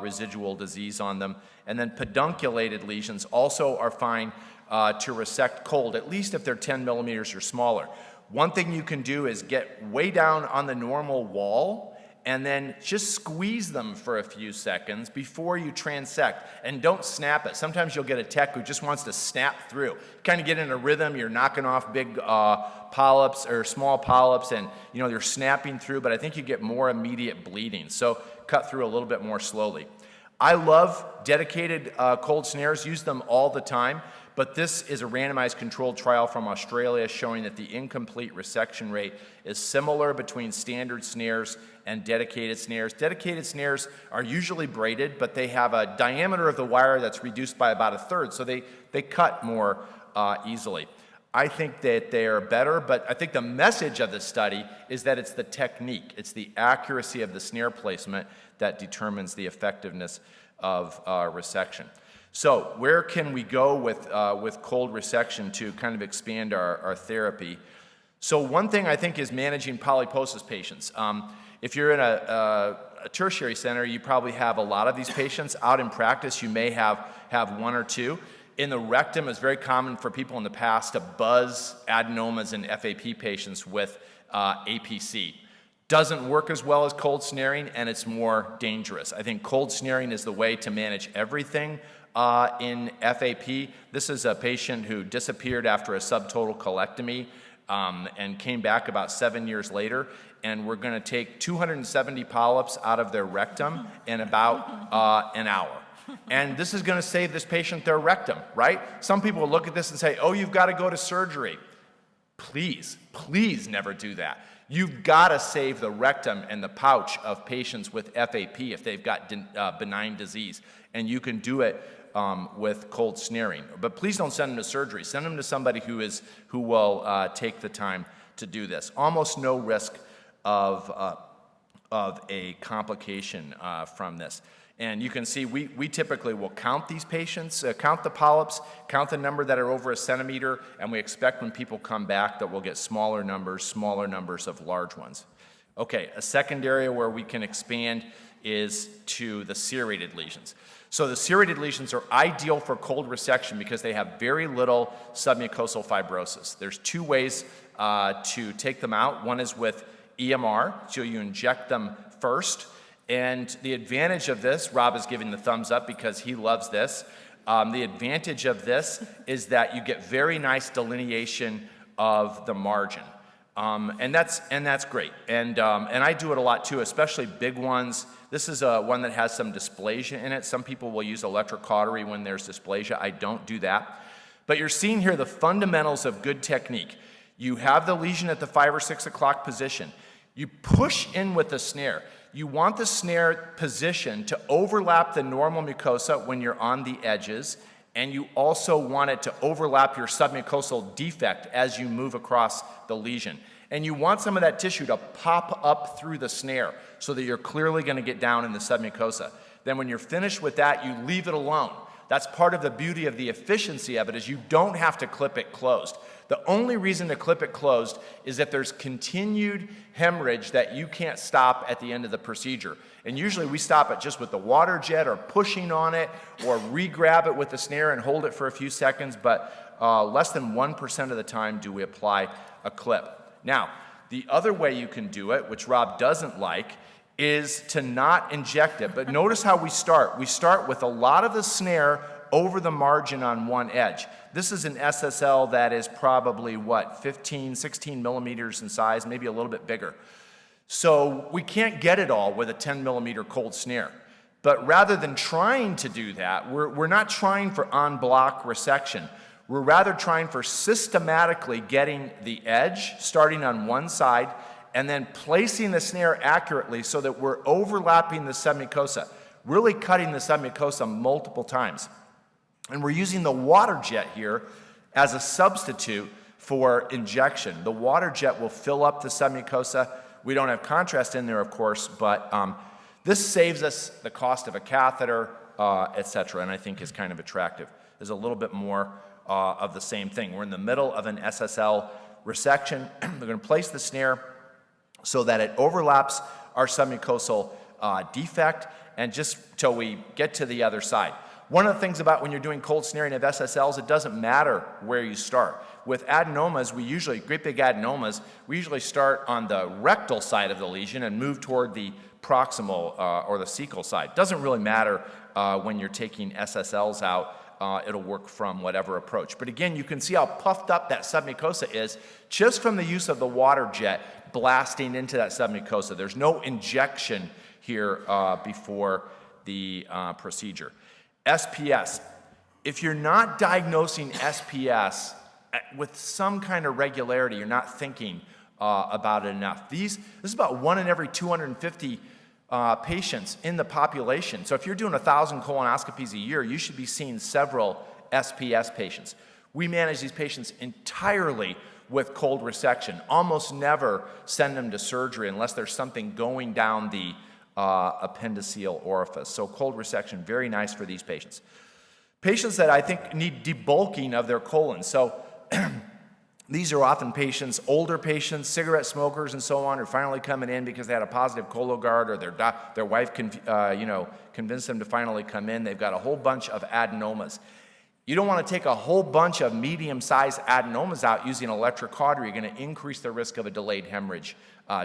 [SPEAKER 2] residual disease on them. And then pedunculated lesions also are fine to resect cold, at least if they're 10 millimeters or smaller. One thing you can do is get way down on the normal wall and then just squeeze them for a few seconds before you transect, and don't snap it. Sometimes you'll get a tech who just wants to snap through. Kind of get in a rhythm, you're knocking off big polyps or small polyps, and you're snapping through, but I think you get more immediate bleeding. So cut through a little bit more slowly. I love dedicated cold snares, use them all the time, but this is a randomized controlled trial from Australia showing that the incomplete resection rate is similar between standard snares and dedicated snares. Dedicated snares are usually braided, but they have a diameter of the wire that's reduced by about a third, so they cut more easily. I think that they are better, but I think the message of the study is that it's the technique, it's the accuracy of the snare placement that determines the effectiveness of resection. So where can we go with cold resection to kind of expand our therapy? So one thing I think is managing polyposis patients. If you're in a tertiary center, you probably have a lot of these patients. Out in practice, you may have one or two. In the rectum, it's very common for people in the past to buzz adenomas in FAP patients with APC. Doesn't work as well as cold snaring, and it's more dangerous. I think cold snaring is the way to manage everything in FAP. This is a patient who disappeared after a subtotal colectomy and came back about 7 years later, and we're going to take 270 polyps out of their rectum in about an hour. And this is going to save this patient their rectum, right? Some people will look at this and say, oh, you've got to go to surgery. Please, please never do that. You've got to save the rectum and the pouch of patients with FAP if they've got benign disease. And you can do it with cold snaring. But please don't send them to surgery. Send them to somebody who will take the time to do this. Almost no risk of a complication from this. And you can see we typically will count these patients, count the polyps, count the number that are over 1 centimeter, and we expect when people come back that we'll get smaller numbers of large ones. Okay, a second area where we can expand is to the serrated lesions. So the serrated lesions are ideal for cold resection because they have very little submucosal fibrosis. There's two ways to take them out. One is with EMR, so you inject them first. And the advantage of this, Rob is giving the thumbs up because he loves this. The advantage of this is that you get very nice delineation of the margin. And that's great. And I do it a lot too, especially big ones. This is one that has some dysplasia in it. Some people will use electrocautery when there's dysplasia. I don't do that. But you're seeing here the fundamentals of good technique. You have the lesion at the 5 or 6 o'clock position. You push in with the snare. You want the snare position to overlap the normal mucosa when you're on the edges, and you also want it to overlap your submucosal defect as you move across the lesion. And you want some of that tissue to pop up through the snare so that you're clearly going to get down in the submucosa. Then when you're finished with that, you leave it alone. That's part of the beauty of the efficiency of it, is you don't have to clip it closed. The only reason to clip it closed is if there's continued hemorrhage that you can't stop at the end of the procedure. And usually we stop it just with the water jet or pushing on it or re-grab it with the snare and hold it for a few seconds, but less than 1% of the time do we apply a clip. Now, the other way you can do it, which Rob doesn't like, is to not inject it. But notice how we start. We start with a lot of the snare over the margin on one edge. This is an SSL that is probably, 15, 16 millimeters in size, maybe a little bit bigger. So we can't get it all with a 10 millimeter cold snare. But rather than trying to do that, we're not trying for en-bloc resection. We're rather trying for systematically getting the edge, starting on one side, and then placing the snare accurately so that we're overlapping the submucosa, really cutting the submucosa multiple times. And we're using the water jet here as a substitute for injection. The water jet will fill up the submucosa. We don't have contrast in there, of course, but this saves us the cost of a catheter, etc., and I think is kind of attractive. There's a little bit more of the same thing. We're in the middle of an SSL resection. We're going to place the snare so that it overlaps our submucosal defect, and just till we get to the other side. One of the things about when you're doing cold snaring of SSLs, it doesn't matter where you start. With adenomas, great big adenomas, we usually start on the rectal side of the lesion and move toward the proximal or the cecal side. Doesn't really matter when you're taking SSLs out. It'll work from whatever approach. But again, you can see how puffed up that submucosa is just from the use of the water jet blasting into that submucosa. There's no injection here before the procedure. SPS. If you're not diagnosing SPS with some kind of regularity, you're not thinking about it enough. This is about 1 in every 250 patients in the population. So if you're doing 1,000 colonoscopies a year, you should be seeing several SPS patients. We manage these patients entirely with cold resection. Almost never send them to surgery unless there's something going down the appendiceal orifice. So cold resection, very nice for these patients. Patients that I think need debulking of their colon. So these are often patients, older patients, cigarette smokers and so on, are finally coming in because they had a positive Cologuard or their wife convinced them to finally come in. They've got a whole bunch of adenomas. You don't want to take a whole bunch of medium-sized adenomas out using electric cautery. You're going to increase the risk of a delayed hemorrhage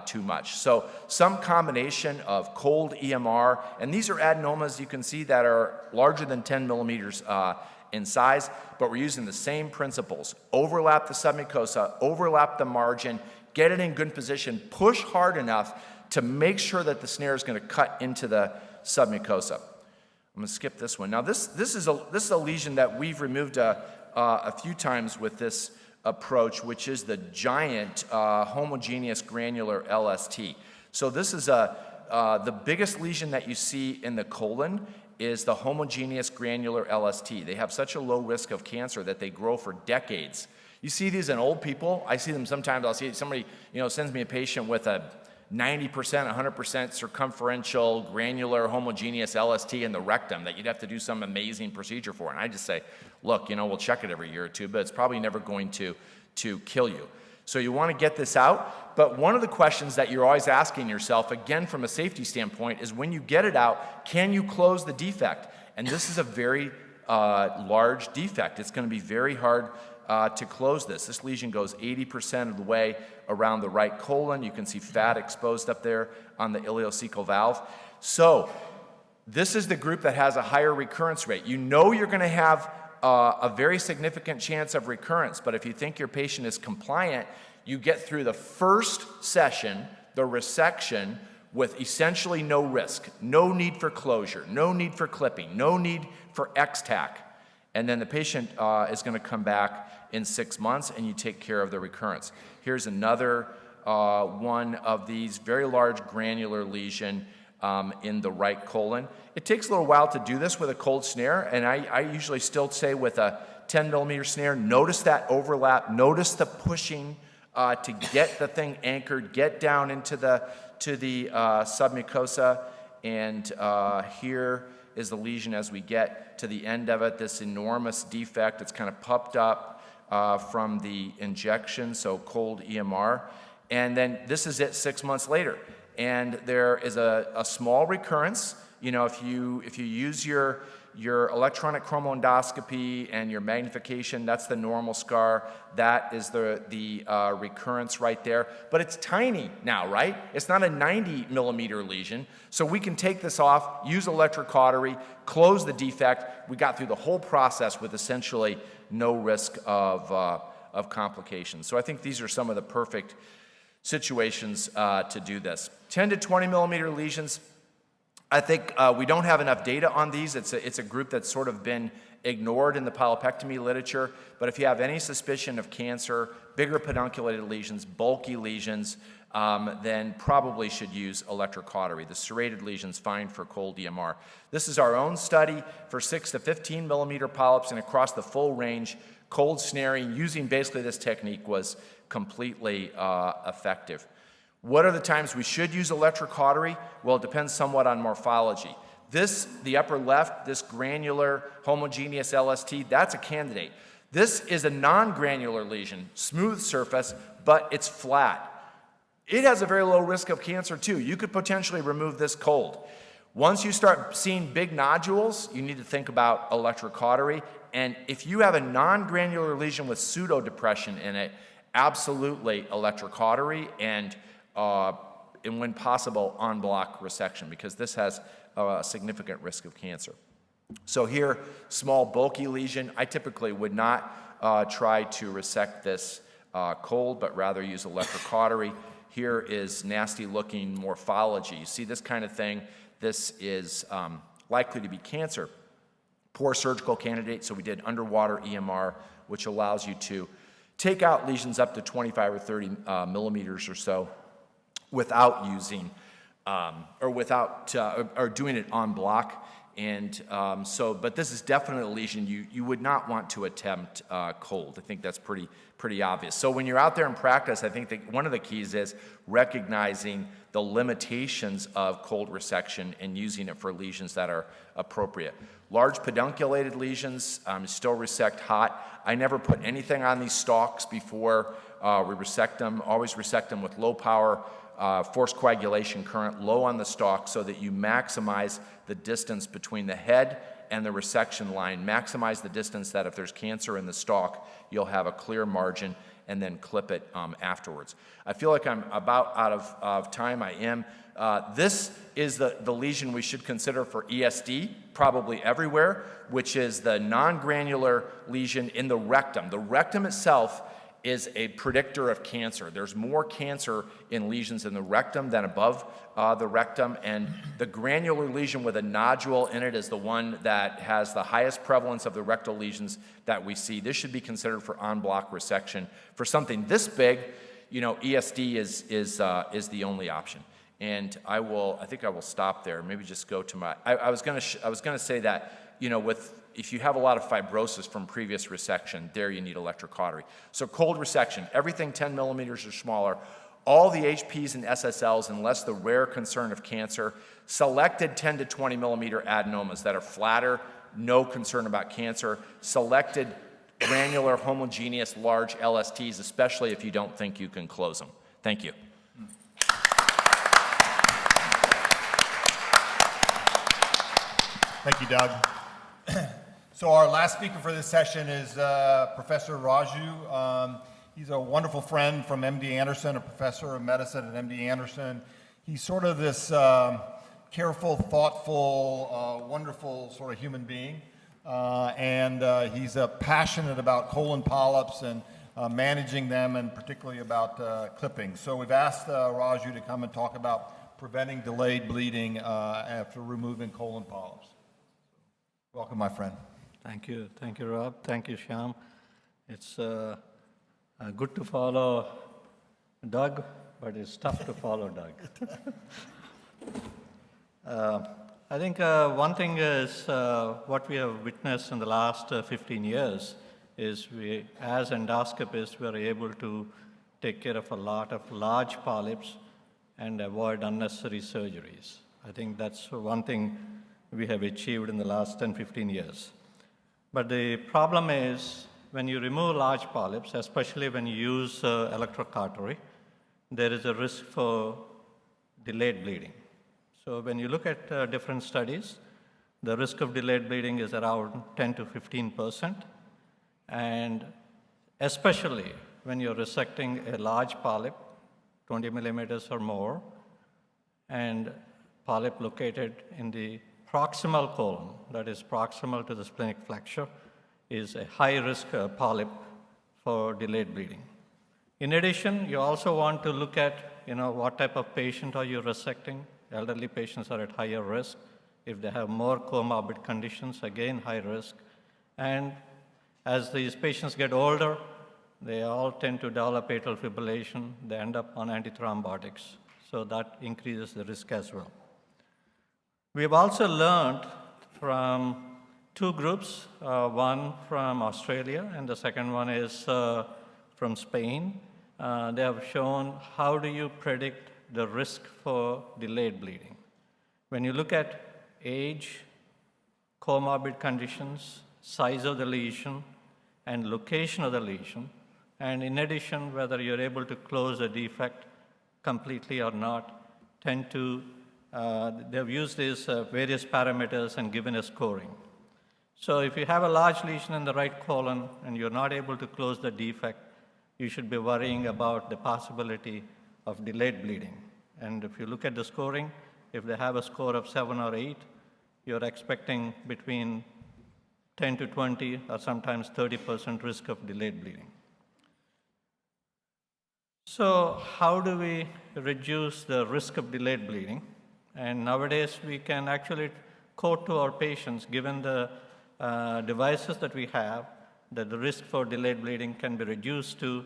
[SPEAKER 2] too much. So some combination of cold EMR, and these are adenomas you can see that are larger than 10 millimeters in size, but we're using the same principles. Overlap the submucosa, overlap the margin, get it in good position, push hard enough to make sure that the snare is going to cut into the submucosa. I'm going to skip this one. Now, this is a lesion that we've removed a few times with this approach, which is the giant homogeneous granular LST. So this is the biggest lesion that you see in the colon is the homogeneous granular LST. They have such a low risk of cancer that they grow for decades. You see these in old people. I see them sometimes. I'll see somebody sends me a patient with a 90%, 100% circumferential, granular, homogeneous LST in the rectum that you'd have to do some amazing procedure for. And I just say, look, we'll check it every year or two, but it's probably never going to kill you. So you want to get this out. But one of the questions that you're always asking yourself, again from a safety standpoint, is when you get it out, can you close the defect? And this is a very large defect. It's going to be very hard to close this. This lesion goes 80% of the way around the right colon. You can see fat exposed up there on the ileocecal valve. So this is the group that has a higher recurrence rate. You know you're going to have a very significant chance of recurrence, but if you think your patient is compliant, you get through the first session, the resection, with essentially no risk, no need for closure, no need for clipping, no need for X-tack. And then the patient is going to come back in 6 months and you take care of the recurrence. Here's another one of these very large granular lesion in the right colon. It takes a little while to do this with a cold snare, and I usually still say with a 10 millimeter snare, notice that overlap, notice the pushing to get the thing anchored, get down into the submucosa, and here is the lesion as we get to the end of it, this enormous defect. It's kind of puffed up from the injection, so cold EMR. And then this is it 6 months later. And there is a small recurrence. If you use your electronic chromoendoscopy and your magnification, that's the normal scar. That is the recurrence right there. But it's tiny now, right? It's not a 90 millimeter lesion. So we can take this off, use electrocautery, close the defect. We got through the whole process with essentially no risk of complications. So I think these are some of the perfect situations to do this. 10 to 20 millimeter lesions, I think we don't have enough data on these. It's a group that's sort of been ignored in the pilopectomy literature, but if you have any suspicion of cancer, bigger pedunculated lesions, bulky lesions, then probably should use electrocautery. The serrated lesion's fine for cold EMR. This is our own study for 6 to 15 millimeter polyps, and across the full range, cold snaring using basically this technique was completely effective. What are the times we should use electrocautery? Well, it depends somewhat on morphology. The upper left, this granular homogeneous LST, that's a candidate. This is a non-granular lesion, smooth surface, but it's flat. It has a very low risk of cancer too. You could potentially remove this cold. Once you start seeing big nodules, you need to think about electrocautery. And if you have a non-granular lesion with pseudodepression in it, absolutely electrocautery and when possible, en bloc resection, because this has a significant risk of cancer. So here, small bulky lesion. I typically would not try to resect this cold, but rather use electrocautery. Here is nasty looking morphology. You see this kind of thing. This is likely to be cancer. Poor surgical candidate, so we did underwater EMR, which allows you to take out lesions up to 25 or 30 millimeters or so without using, or doing it en bloc. And but this is definitely a lesion you would not want to attempt cold. I think that's pretty obvious. So when you're out there in practice, I think that one of the keys is recognizing the limitations of cold resection and using it for lesions that are appropriate. Large pedunculated lesions, still resect hot. I never put anything on these stalks before we resect them. Always resect them with low power forced coagulation current, low on the stalk, so that you maximize the distance between the head and the resection line. Maximize the distance that if there's cancer in the stalk, you'll have a clear margin, and then clip it afterwards. I feel like I'm about out of time. I am. This is the lesion we should consider for ESD, probably everywhere, which is the non-granular lesion in the rectum. The rectum itself is a predictor of cancer. There's more cancer in lesions in the rectum than above the rectum, and the granular lesion with a nodule in it is the one that has the highest prevalence of the rectal lesions that we see. This should be considered for en bloc resection. For something this big, ESD is the only option. And I think I will stop there. Maybe just go to my. I was going to say that if you have a lot of fibrosis from previous resection, there you need electrocautery. So cold resection, everything 10 millimeters or smaller, all the HPs and SSLs, unless the rare concern of cancer, selected 10 to 20 millimeter adenomas that are flatter, no concern about cancer, selected granular, homogeneous, large LSTs, especially if you don't think you can close them. Thank you.
[SPEAKER 1] Thank you, Doug. So our last speaker for this session is Professor Raju. He's a wonderful friend from MD Anderson, a professor of medicine at MD Anderson. He's sort of this careful, thoughtful, wonderful sort of human being. And he's passionate about colon polyps and managing them, and particularly about clipping. So we've asked Raju to come and talk about preventing delayed bleeding after removing colon polyps. Welcome, my friend.
[SPEAKER 4] Thank you, Rob. Thank you, Shyam. It's good to follow Doug, but it's tough to follow Doug. I think one thing is what we have witnessed in the last 15 years is we, as endoscopists, we are able to take care of a lot of large polyps and avoid unnecessary surgeries. I think that's one thing we have achieved in the last 10, 15 years. But the problem is when you remove large polyps, especially when you use electrocautery, there is a risk for delayed bleeding. So when you look at different studies, the risk of delayed bleeding is around 10 to 15%. And especially when you're resecting a large polyp, 20 millimeters or more, and polyp located in the proximal colon, that is proximal to the splenic flexure, is a high-risk polyp for delayed bleeding. In addition, you also want to look at, what type of patient are you resecting. Elderly patients are at higher risk. If they have more comorbid conditions, again, high risk. And as these patients get older, they all tend to develop atrial fibrillation. They end up on antithrombotics. So that increases the risk as well. We've also learned from two groups, one from Australia and the second one is from Spain. They have shown how do you predict the risk for delayed bleeding. When you look at age, comorbid conditions, size of the lesion, and location of the lesion, and in addition, whether you're able to close a defect completely or not, they've used these various parameters and given a scoring. So if you have a large lesion in the right colon and you're not able to close the defect, you should be worrying about the possibility of delayed bleeding. And if you look at the scoring, if they have a score of 7 or 8, you're expecting between 10 to 20 or sometimes 30% risk of delayed bleeding. So how do we reduce the risk of delayed bleeding? And nowadays we can actually quote to our patients, given the devices that we have, that the risk for delayed bleeding can be reduced to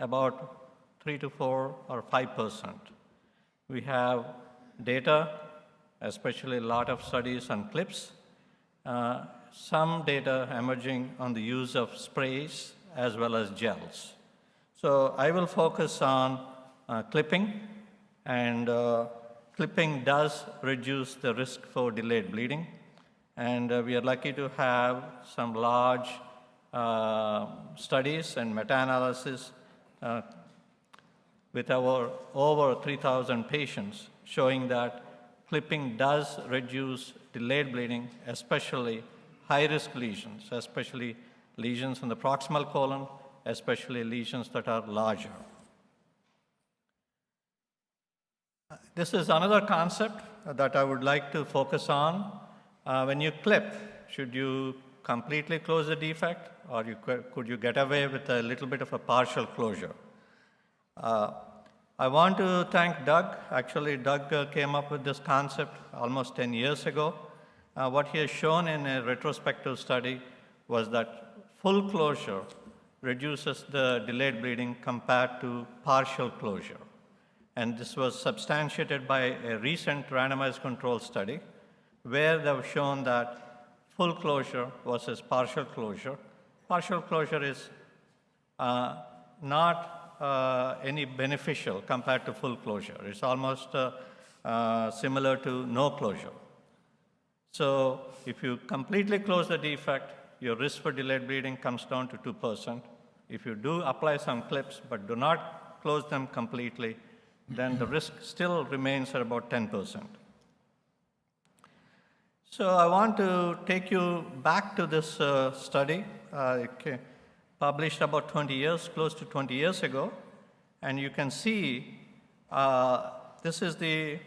[SPEAKER 4] about 3 to 4 or 5%. We have data, especially a lot of studies on clips, some data emerging on the use of sprays as well as gels. So I will focus on clipping, and clipping does reduce the risk for delayed bleeding. And we are lucky to have some large studies and meta-analysis with our over 3,000 patients showing that clipping does reduce delayed bleeding, especially high-risk lesions, especially lesions in the proximal colon, especially lesions that are larger. This is another concept that I would like to focus on. When you clip, should you completely close the defect, or could you get away with a little bit of a partial closure? I want to thank Doug. Actually, Doug came up with this concept almost 10 years ago. What he has shown in a retrospective study was that full closure reduces the delayed bleeding compared to partial closure. And this was substantiated by a recent randomized control study where they've shown that full closure versus partial closure. Partial closure is not any beneficial compared to full closure. It's almost similar to no closure. So if you completely close the defect, your risk for delayed bleeding comes down to 2%. If you do apply some clips but do not close them completely, then the risk still remains at about 10%. So I want to take you back to this study. It published about 20 years, close to 20 years ago. And you can see this is the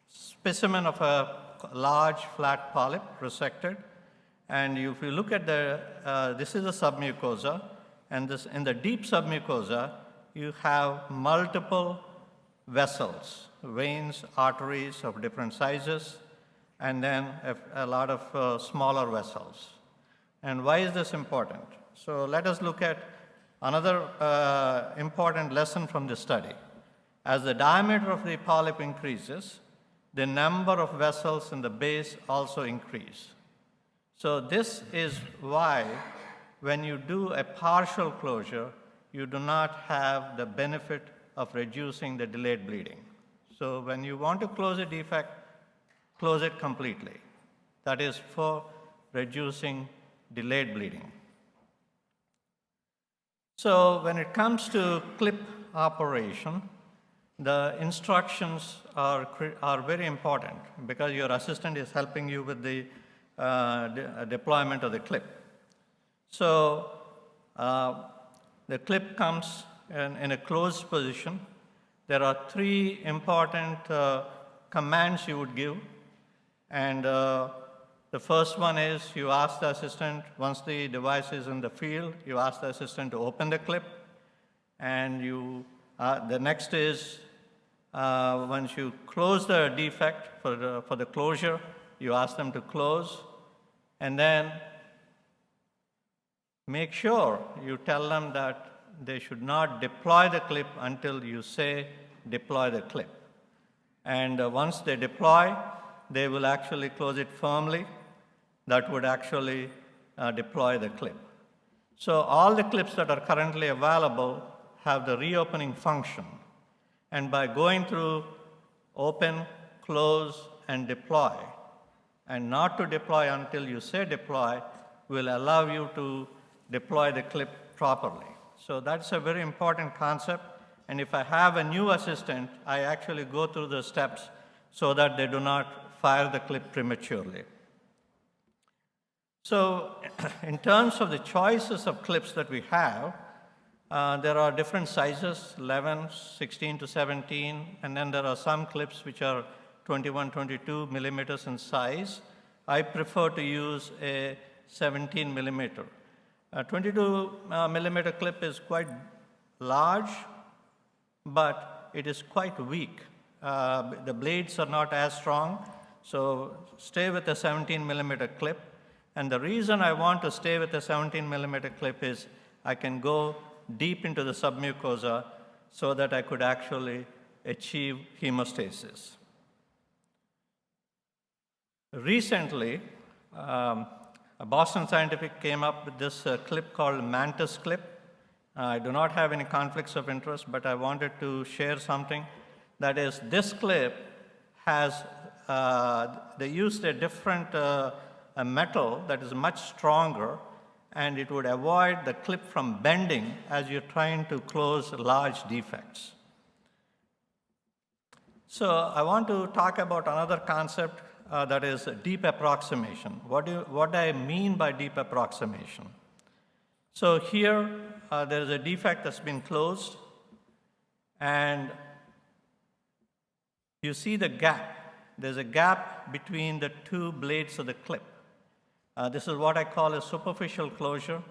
[SPEAKER 4] specimen of a large flat polyp resected. And if you look at this is a submucosa. And this, in the deep submucosa, you have multiple vessels, veins, arteries of different sizes, and then a lot of smaller vessels. And why is this important? So let us look at another important lesson from this study. As the diameter of the polyp increases, the number of vessels in the base also increase. So this is why when you do a partial closure, you do not have the benefit of reducing the delayed bleeding. So when you want to close a defect, close it completely. That is for reducing delayed bleeding. So when it comes to clip operation, the instructions are very important because your assistant is helping you with the deployment of the clip. So the clip comes in a closed position. There are 3 important commands you would give. And the first one is you ask the assistant, once the device is in the field, you ask the assistant to open the clip. And the next is once you close the defect for the closure, you ask them to close. And then make sure you tell them that they should not deploy the clip until you say deploy the clip. And once they deploy, they will actually close it firmly. That would actually deploy the clip. So all the clips that are currently available have the reopening function. And by going through open, close, and deploy, and not to deploy until you say deploy, will allow you to deploy the clip properly. So that's a very important concept. And if I have a new assistant, I actually go through the steps so that they do not fire the clip prematurely. So in terms of the choices of clips that we have, there are different sizes, 11, 16 to 17, and then there are some clips which are 21, 22 millimeters in size. I prefer to use a 17 millimeter. A 22 millimeter clip is quite large, but it is quite weak. The blades are not as strong, So stay with a 17 millimeter clip. And the reason I want to stay with a 17 millimeter clip is I can go deep into the submucosa so that I could actually achieve hemostasis. Recently, Boston Scientific came up with this clip called Mantis clip. I do not have any conflicts of interest, but I wanted to share something. That is, this clip has, they used a different a metal that is much stronger, and it would avoid the clip from bending as you're trying to close large defects. So I want to talk about another concept that is deep approximation. What do I mean by deep approximation? So here, there is a defect that's been closed, and you see the gap. There's a gap between the two blades of the clip. This is what I call a superficial closure.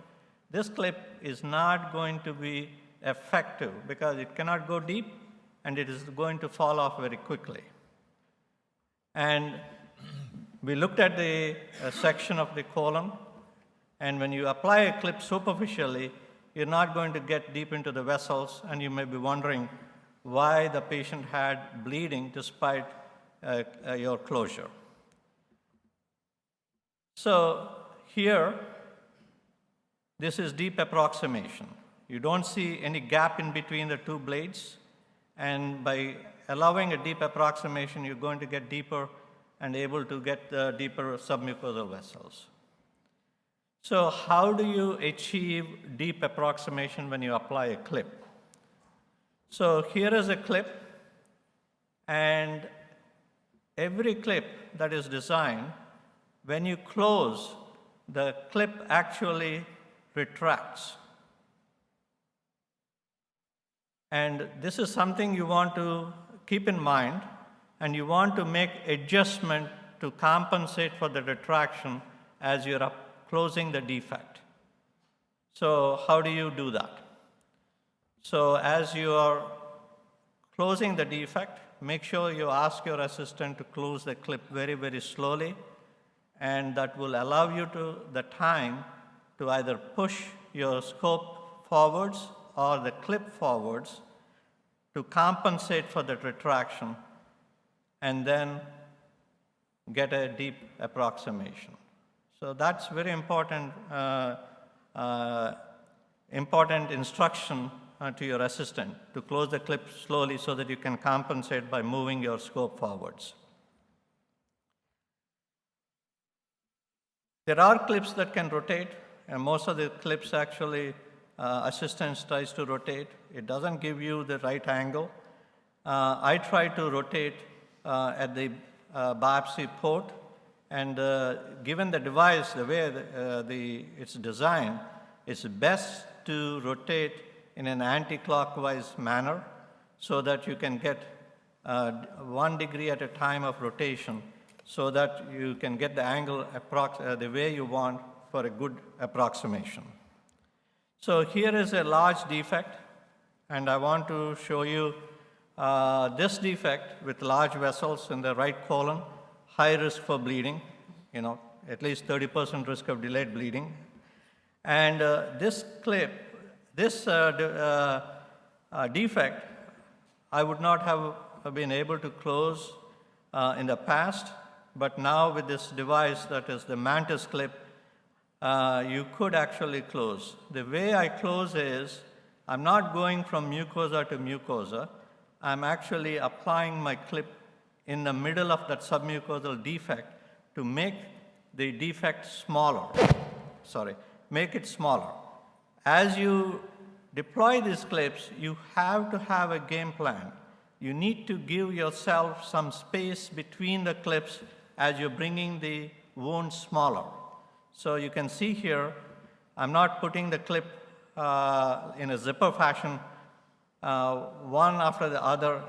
[SPEAKER 4] This clip is not going to be effective because it cannot go deep, and it is going to fall off very quickly. And we looked at the section of the colon, and when you apply a clip superficially, you're not going to get deep into the vessels, and you may be wondering why the patient had bleeding despite your closure. So here, this is deep approximation. You don't see any gap in between the two blades, and by allowing a deep approximation, you're going to get deeper and able to get the deeper submucosal vessels. So how do you achieve deep approximation when you apply a clip? So here is a clip, and every clip that is designed, when you close, the clip actually retracts. And this is something you want to keep in mind, and you want to make adjustment to compensate for the retraction as you're closing the defect. So how do you do that? So as you are closing the defect, make sure you ask your assistant to close the clip very, very slowly, and that will allow you the time to either push your scope forwards or the clip forwards to compensate for that retraction, and then get a deep approximation. So that's very important, important instruction to your assistant, to close the clip slowly so that you can compensate by moving your scope forwards. There are clips that can rotate, and most of the clips actually assistance tries to rotate. It doesn't give you the right angle. I try to rotate at the biopsy port, and given the device, the way it's designed, it's best to rotate in an anti-clockwise manner so that you can get 1 degree at a time of rotation so that you can get the angle the way you want for a good approximation. So here is a large defect, and I want to show you this defect with large vessels in the right colon, high risk for bleeding, at least 30% risk of delayed bleeding. And this clip, this defect, I would not have been able to close in the past, but now with this device that is the Mantis clip, you could actually close. The way I close is, I'm not going from mucosa to mucosa. I'm actually applying my clip in the middle of that submucosal defect to make the defect smaller. Make it smaller. As you deploy these clips, you have to have a game plan. You need to give yourself some space between the clips as you're bringing the wound smaller. So you can see here, I'm not putting the clip in a zipper fashion, one after the other,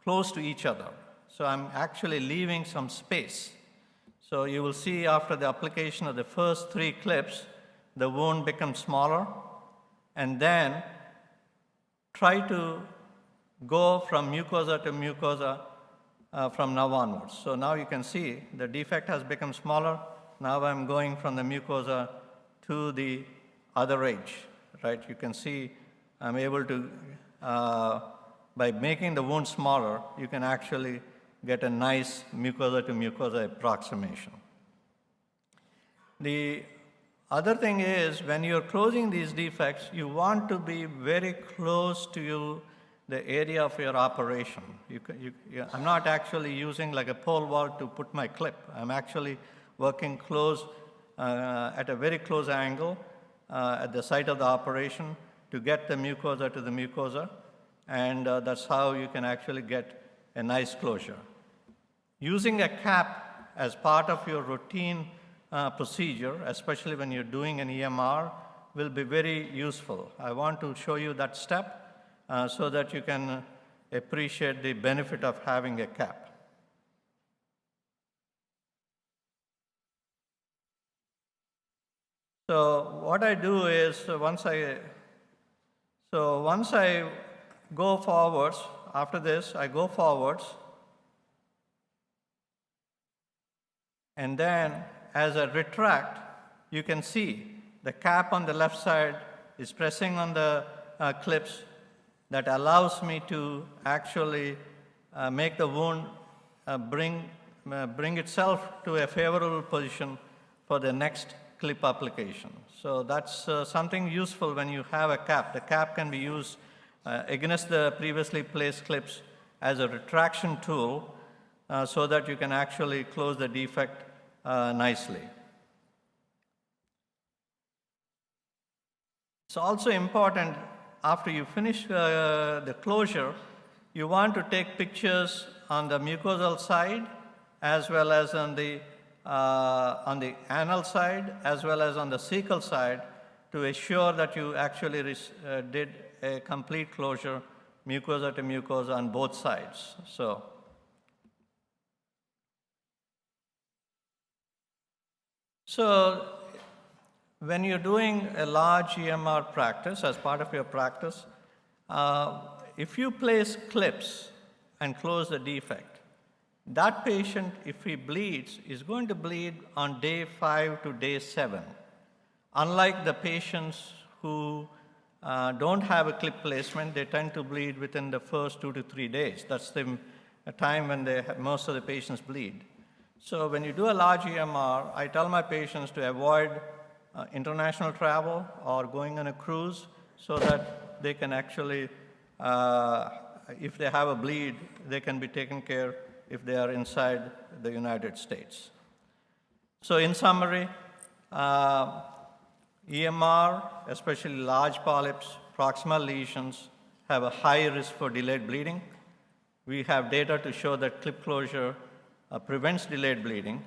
[SPEAKER 4] close to each other. So I'm actually leaving some space. So you will see after the application of the first 3 clips, the wound becomes smaller, and then try to go from mucosa to mucosa from now onwards. So now you can see the defect has become smaller. Now I'm going from the mucosa to the other edge, right? You can see I'm able to, by making the wound smaller, you can actually get a nice mucosa to mucosa approximation. The other thing is, when you're closing these defects, you want to be very close to the area of your operation. I'm not actually using like a pole vault to put my clip. I'm actually working close, at a very close angle at the site of the operation to get the mucosa to the mucosa, and that's how you can actually get a nice closure. Using a cap as part of your routine procedure, especially when you're doing an EMR, will be very useful. I want to show you that step so that you can appreciate the benefit of having a cap. So what I do is once I go forwards, after this I go forwards, and then as I retract, you can see the cap on the left side is pressing on the clips. That allows me to actually make the wound bring itself to a favorable position for the next clip application. So that's something useful when you have a cap. The cap can be used against the previously placed clips as a retraction tool so that you can actually close the defect nicely. It's also important, after you finish the closure, you want to take pictures on the mucosal side as well as on the anal side as well as on the cecal side to assure that you actually did a complete closure, mucosa to mucosa on both sides. So when you're doing a large EMR practice, as part of your practice, if you place clips and close the defect, that patient, if he bleeds, is going to bleed on day 5 to day 7. Unlike the patients who don't have a clip placement, they tend to bleed within the first 2 to 3 days. That's the time when most of the patients bleed. So when you do a large EMR, I tell my patients to avoid international travel or going on a cruise so that they can actually, if they have a bleed, they can be taken care if they are inside the United States. So in summary, EMR, especially large polyps, proximal lesions, have a high risk for delayed bleeding. We have data to show that clip closure prevents delayed bleeding.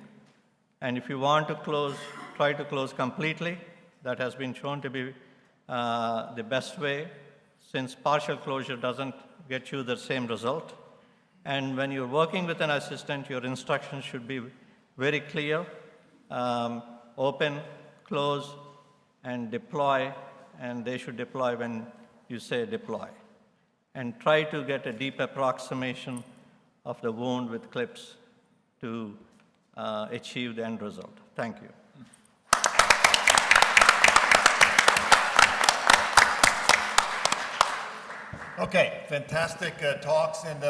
[SPEAKER 4] And if you want to close, try to close completely. That has been shown to be the best way, since partial closure doesn't get you the same result. And when you're working with an assistant, your instructions should be very clear. Open, close, and deploy, and they should deploy when you say deploy. And try to get a deep approximation of the wound with clips to achieve the end result. Thank you.
[SPEAKER 1] Okay, fantastic talks, and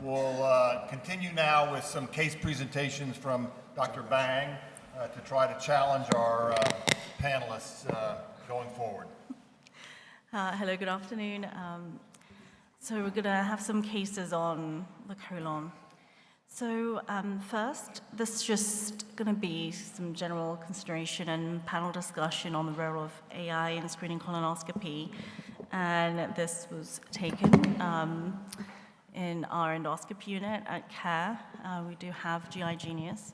[SPEAKER 1] we'll continue now with some case presentations from Dr. Bang to try to challenge our panelists going forward.
[SPEAKER 5] Hello, good afternoon. So we're going to have some cases on the colon. So first, this is just going to be some general consideration and panel discussion on the role of AI in screening colonoscopy. And this was taken in our endoscopy unit at CARE. We do have GI Genius.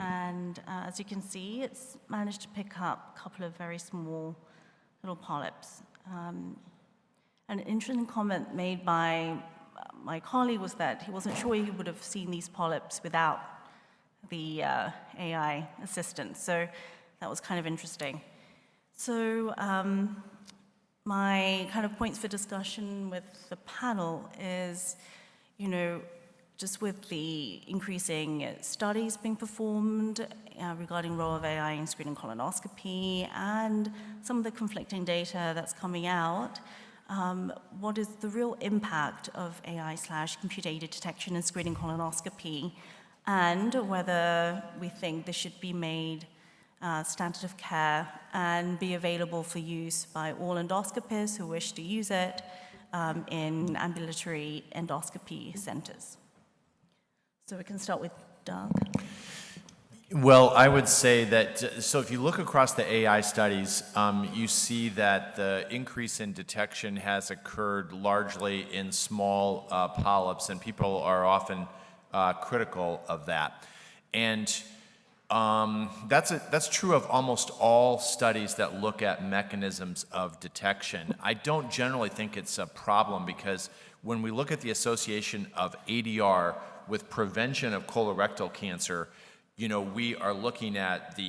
[SPEAKER 5] And as you can see, it's managed to pick up a couple of very small little polyps. An interesting comment made by my colleague was that he wasn't sure he would have seen these polyps without the AI assistant. So that was kind of interesting. So my kind of points for discussion with the panel is, just with the increasing studies being performed regarding role of AI in screening colonoscopy and some of the conflicting data that's coming out, what is the real impact of AI/computer-aided detection in screening colonoscopy, and whether we think this should be made standard of care and be available for use by all endoscopists who wish to use it in ambulatory endoscopy centers. So we can start with Doug.
[SPEAKER 2] Well, I would say that, so if you look across the AI studies, you see that the increase in detection has occurred largely in small polyps, and people are often critical of that. And that's true of almost all studies that look at mechanisms of detection. I don't generally think it's a problem, because when we look at the association of ADR with prevention of colorectal cancer, we are looking at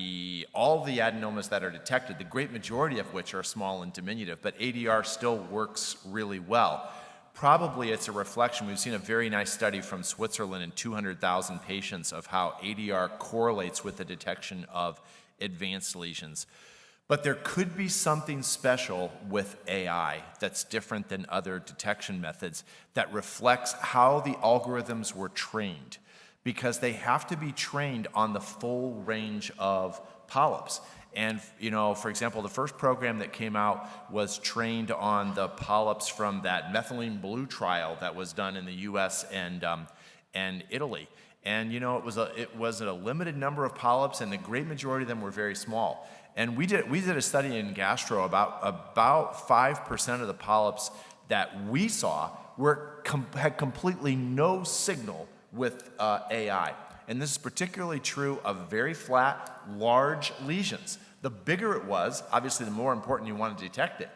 [SPEAKER 2] all the adenomas that are detected, the great majority of which are small and diminutive, but ADR still works really well. Probably it's a reflection. We've seen a very nice study from Switzerland in 200,000 patients of how ADR correlates with the detection of advanced lesions. But there could be something special with AI that's different than other detection methods that reflects how the algorithms were trained, because they have to be trained on the full range of polyps. And, for example, the first program that came out was trained on the polyps from that methylene blue trial that was done in the US and Italy. And, it was a limited number of polyps, and the great majority of them were very small. And we did a study in gastro about 5% of the polyps that we saw had completely no signal with AI. And this is particularly true of very flat, large lesions. The bigger it was, obviously the more important you want to detect it.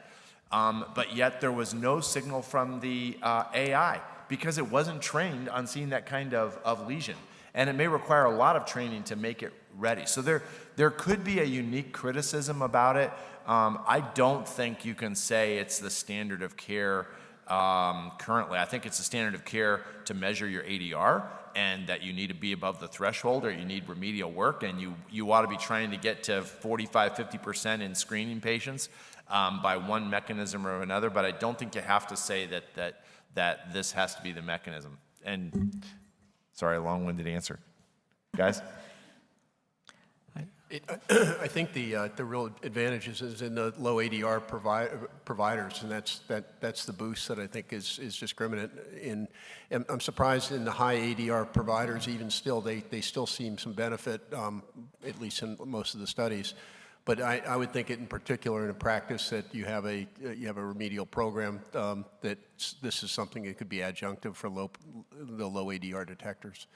[SPEAKER 2] But yet there was no signal from the AI, because it wasn't trained on seeing that kind of lesion. And it may require a lot of training to make it ready. So there could be a unique criticism about it. I don't think you can say it's the standard of care currently. I think it's the standard of care to measure your ADR, and that you need to be above the threshold, or you need remedial work, and you ought to be trying to get to 45-50% in screening patients by one mechanism or another. But I don't think you have to say that this has to be the mechanism. And sorry, long-winded answer. Guys?
[SPEAKER 3] I think the real advantage is in the low ADR providers, and that's the boost that I think is discriminant. And I'm surprised in the high ADR providers, even still, they still seem some benefit, at least in most of the studies. But I would think it in particular in a practice that you have a remedial program, that this is something that could be adjunctive for the low ADR detectors.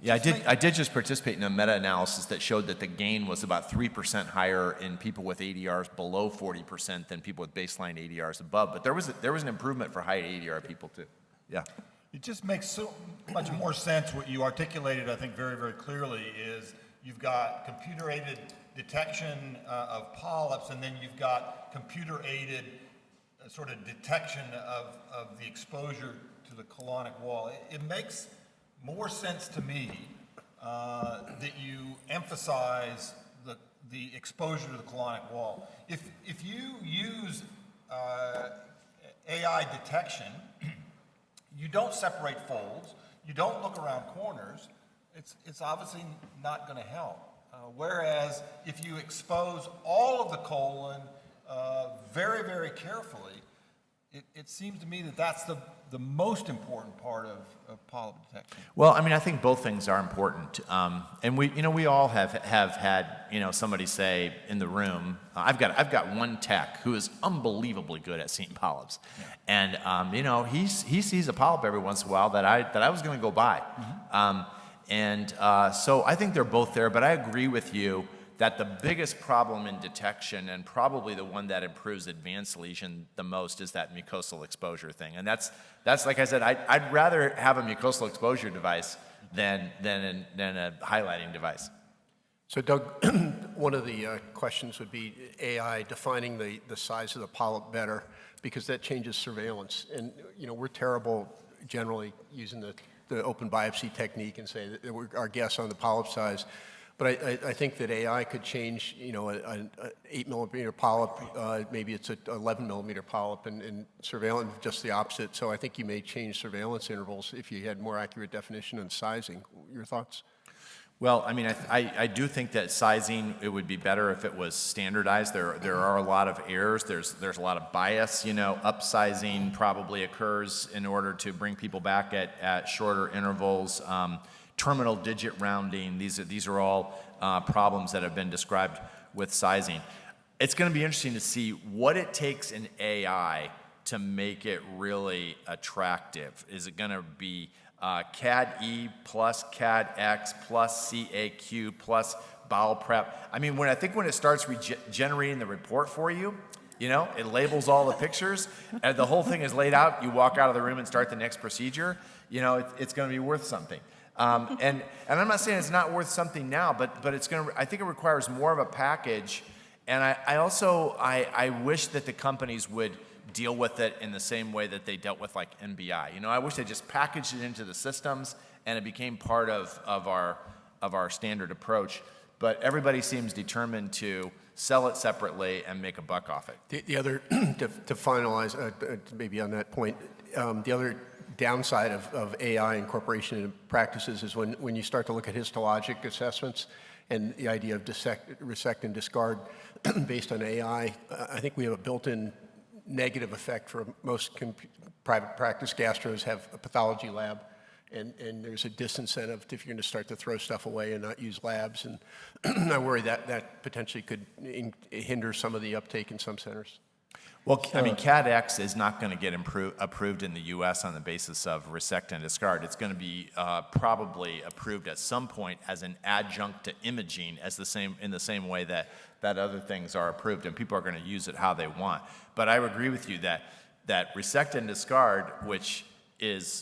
[SPEAKER 2] Yeah, I did just participate in a meta-analysis that showed that the gain was about 3% higher in people with ADRs below 40% than people with baseline ADRs above. But there was an improvement for high ADR people too. Yeah.
[SPEAKER 1] It just makes so much more sense. What you articulated, I think, very, very clearly is you've got computer-aided detection of polyps, and then you've got computer-aided sort of detection of the exposure to the colonic wall. It makes more sense to me that you emphasize the exposure to the colonic wall. If you use AI detection, you don't separate folds, you don't look around corners, it's obviously not going to help. Whereas if you expose all of the colon very, very carefully, it seems to me that that's the most important part of polyp detection.
[SPEAKER 2] Well, I mean, I think both things are important. And we all have had, somebody say in the room, I've got one tech who is unbelievably good at seeing polyps. Yeah. And, he sees a polyp every once in a while that I was going to go by. Mm-hmm. So I think they're both there, but I agree with you that the biggest problem in detection, and probably the one that improves advanced lesion the most, is that mucosal exposure thing. And that's like I said, I'd rather have a mucosal exposure device than a highlighting device.
[SPEAKER 3] So Doug, one of the questions would be AI defining the size of the polyp better, because that changes surveillance. And we're terrible generally using the the open biopsy technique and say that we're our guess on the polyp size. But I think that AI could change, you know, an 8 millimeter polyp, maybe it's an 11 millimeter polyp, and surveillance just the opposite. So I think you may change surveillance intervals if you had more accurate definition and sizing. Your thoughts?
[SPEAKER 2] Well, I mean, I do think that sizing, it would be better if it was standardized. There are a lot of errors. There's a lot of bias. You know, upsizing probably occurs in order to bring people back at shorter intervals. Terminal digit rounding, these are all problems that have been described with sizing. It's going to be interesting to see what it takes in AI to make it really attractive. Is it going to be CAD-E plus CAD-X plus CAQ plus bowel prep? I mean, when it starts generating the report for you, you know, it labels all the pictures, and the whole thing is laid out, you walk out of the room and start the next procedure, you know, it's going to be worth something. And I'm not saying it's not worth something now, but it's going to, I think it requires more of a package. And I also wish that the companies would deal with it in the same way that they dealt with like NBI. You know, I wish they just packaged it into the systems and it became part of our standard approach. But everybody seems determined to sell it separately and make a buck off it.
[SPEAKER 3] The other, to finalize, maybe on that point, the other downside of AI incorporation in practices is when you start to look at histologic assessments and the idea of resect and discard based on AI, I think we have a built-in negative effect for most private practice gastros have a pathology lab, and there's a disincentive if you're going to start to throw stuff away and not use labs, and I worry that potentially could hinder some of the uptake in some centers.
[SPEAKER 2] Well, I mean, CAD-X is not going to get approved in the U.S. on the basis of resect and discard. It's going to be probably approved at some point as an adjunct to imaging, in the same way that other things are approved, and people are going to use it how they want. But I would agree with you that resect and discard, which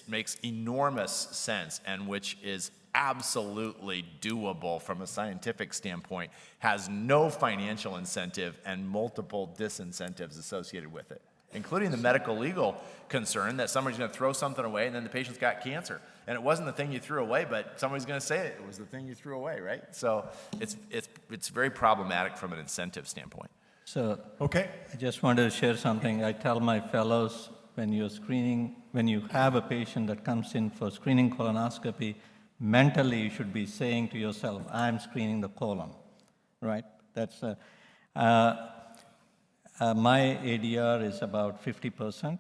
[SPEAKER 2] makes enormous sense and which is absolutely doable from a scientific standpoint, has no financial incentive and multiple disincentives associated with it, including the medical legal concern that somebody's going to throw something away and then the patient's got cancer. And it wasn't the thing you threw away, but somebody's going to say it was the thing you threw away, right? So it's very problematic from an incentive standpoint.
[SPEAKER 4] So
[SPEAKER 1] Okay.
[SPEAKER 4] I just wanted to share something. I tell my fellows, when you have a patient that comes in for screening colonoscopy, mentally you should be saying to yourself, I'm screening the colon, right? That's my ADR is about 50%,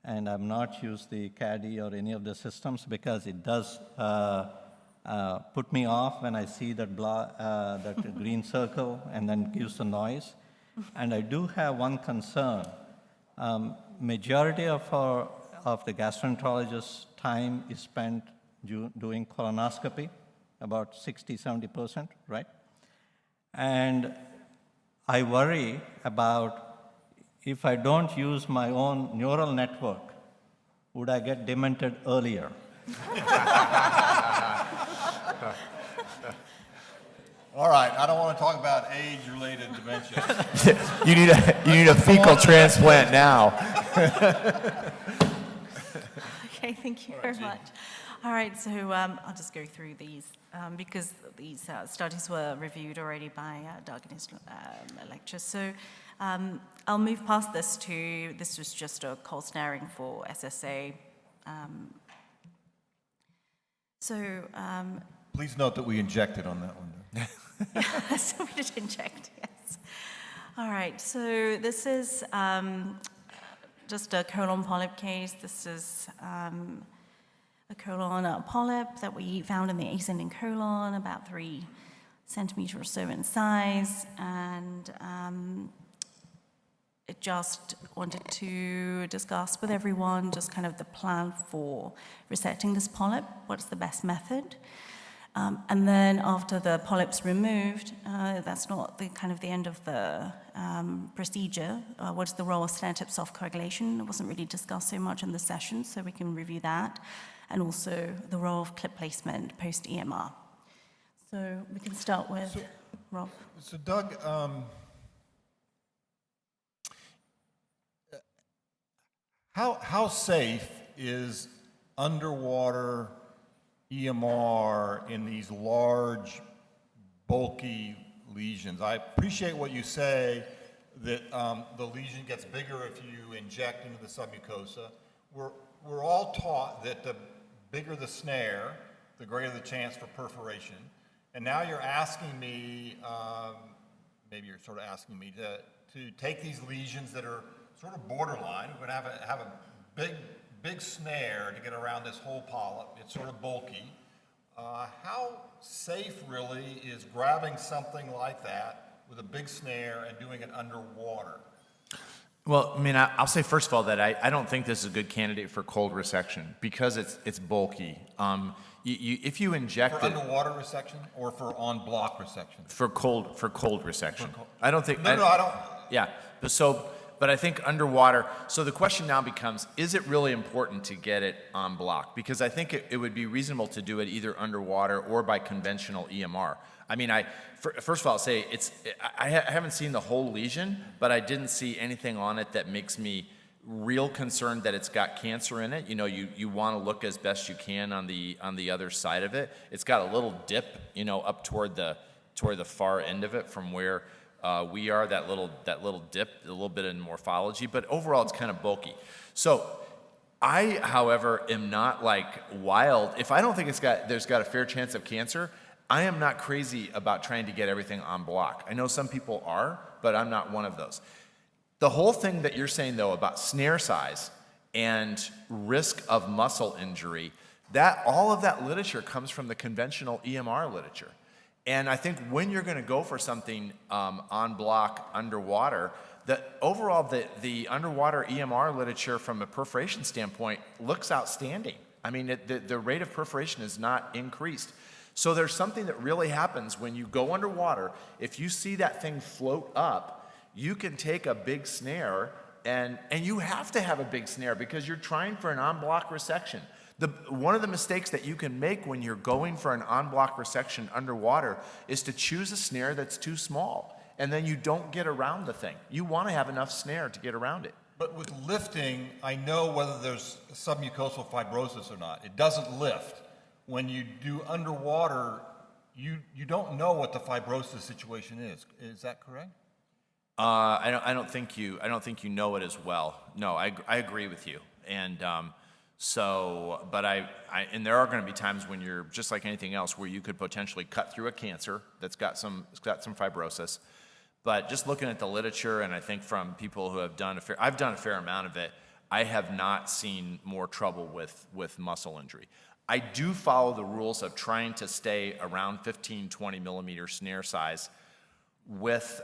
[SPEAKER 4] and I've not used the CAD-E or any of the systems because it does put me off when I see that green circle and then gives the noise. And I do have one concern. Majority of the gastroenterologist's time is spent doing colonoscopy, about 60–70%, right? And I worry about if I don't use my own neural network, would I get demented earlier?
[SPEAKER 1] All right, I don't want to talk about age-related dementia.
[SPEAKER 2] You need a fecal transplant now.
[SPEAKER 5] Okay, thank you very much. All right, so I'll just go through these because these studies were reviewed already by Doug in his lecture. So I'll move past this was just a cold snaring for SSA.
[SPEAKER 1] Please note that we injected on that one.
[SPEAKER 5] So we did inject, yes. All right, so this is just a colon polyp case. This is a colon polyp that we found in the ascending colon, about 3 centimeters or so in size, and it just wanted to discuss with everyone just kind of the plan for resecting this polyp, what's the best method. And then after the polyp's removed, that's not the end of the procedure. What's the role of stenotip soft coagulation? It wasn't really discussed so much in the session, so we can review that. And also the role of clip placement post-EMR. So we can start with Rob.
[SPEAKER 1] So Doug, how safe is underwater EMR in these large, bulky lesions? I appreciate what you say, that the lesion gets bigger if you inject into the submucosa. We're all taught that the bigger the snare, the greater the chance for perforation. And now you're asking me, maybe you're sort of asking me to take these lesions that are sort of borderline. We're going to have a big snare to get around this whole polyp. It's sort of bulky. How safe really is grabbing something like that with a big snare and doing it underwater?
[SPEAKER 2] Well, I mean, I'll say first of all that I don't think this is a good candidate for cold resection because it's bulky. If you inject
[SPEAKER 1] for
[SPEAKER 2] it
[SPEAKER 1] underwater resection or for on block resection?
[SPEAKER 2] for cold resection, I don't think.
[SPEAKER 1] No, I don't.
[SPEAKER 2] Yeah, but I think underwater. So the question now becomes: is it really important to get it on block? Because I think it would be reasonable to do it either underwater or by conventional EMR. I mean, first of all, I'll say I haven't seen the whole lesion, but I didn't see anything on it that makes me real concerned that it's got cancer in it. You know, you want to look as best you can on the other side of it. It's got a little dip, you know, up toward the far end of it from where we are. That little dip, a little bit in morphology, but overall it's kind of bulky. So I, however, am not like wild. If I don't think there's got a fair chance of cancer, I am not crazy about trying to get everything on block. I know some people are, but I'm not one of those. The whole thing that you're saying, though, about snare size and risk of muscle injury, all of that literature comes from the conventional EMR literature. And I think when you're going to go for something on block underwater, overall the underwater EMR literature from a perforation standpoint looks outstanding. I mean, the rate of perforation is not increased. So there's something that really happens when you go underwater. If you see that thing float up, you can take a big snare, and you have to have a big snare because you're trying for an en-bloc resection. One of the mistakes that you can make when you're going for an en-bloc resection underwater is to choose a snare that's too small, and then you don't get around the thing. You want to have enough snare to get around it.
[SPEAKER 1] But with lifting, I know whether there's submucosal fibrosis or not. It doesn't lift. When you do underwater, you don't know what the fibrosis situation is. Is that correct?
[SPEAKER 2] I don't think you know it as well. No, I agree with you. And but and there are going to be times when you're just like anything else where you could potentially cut through a cancer that's got some fibrosis. But just looking at the literature, and I think from people who have I've done a fair amount of it, I have not seen more trouble with muscle injury. I do follow the rules of trying to stay around 15, 20 millimeter snare size with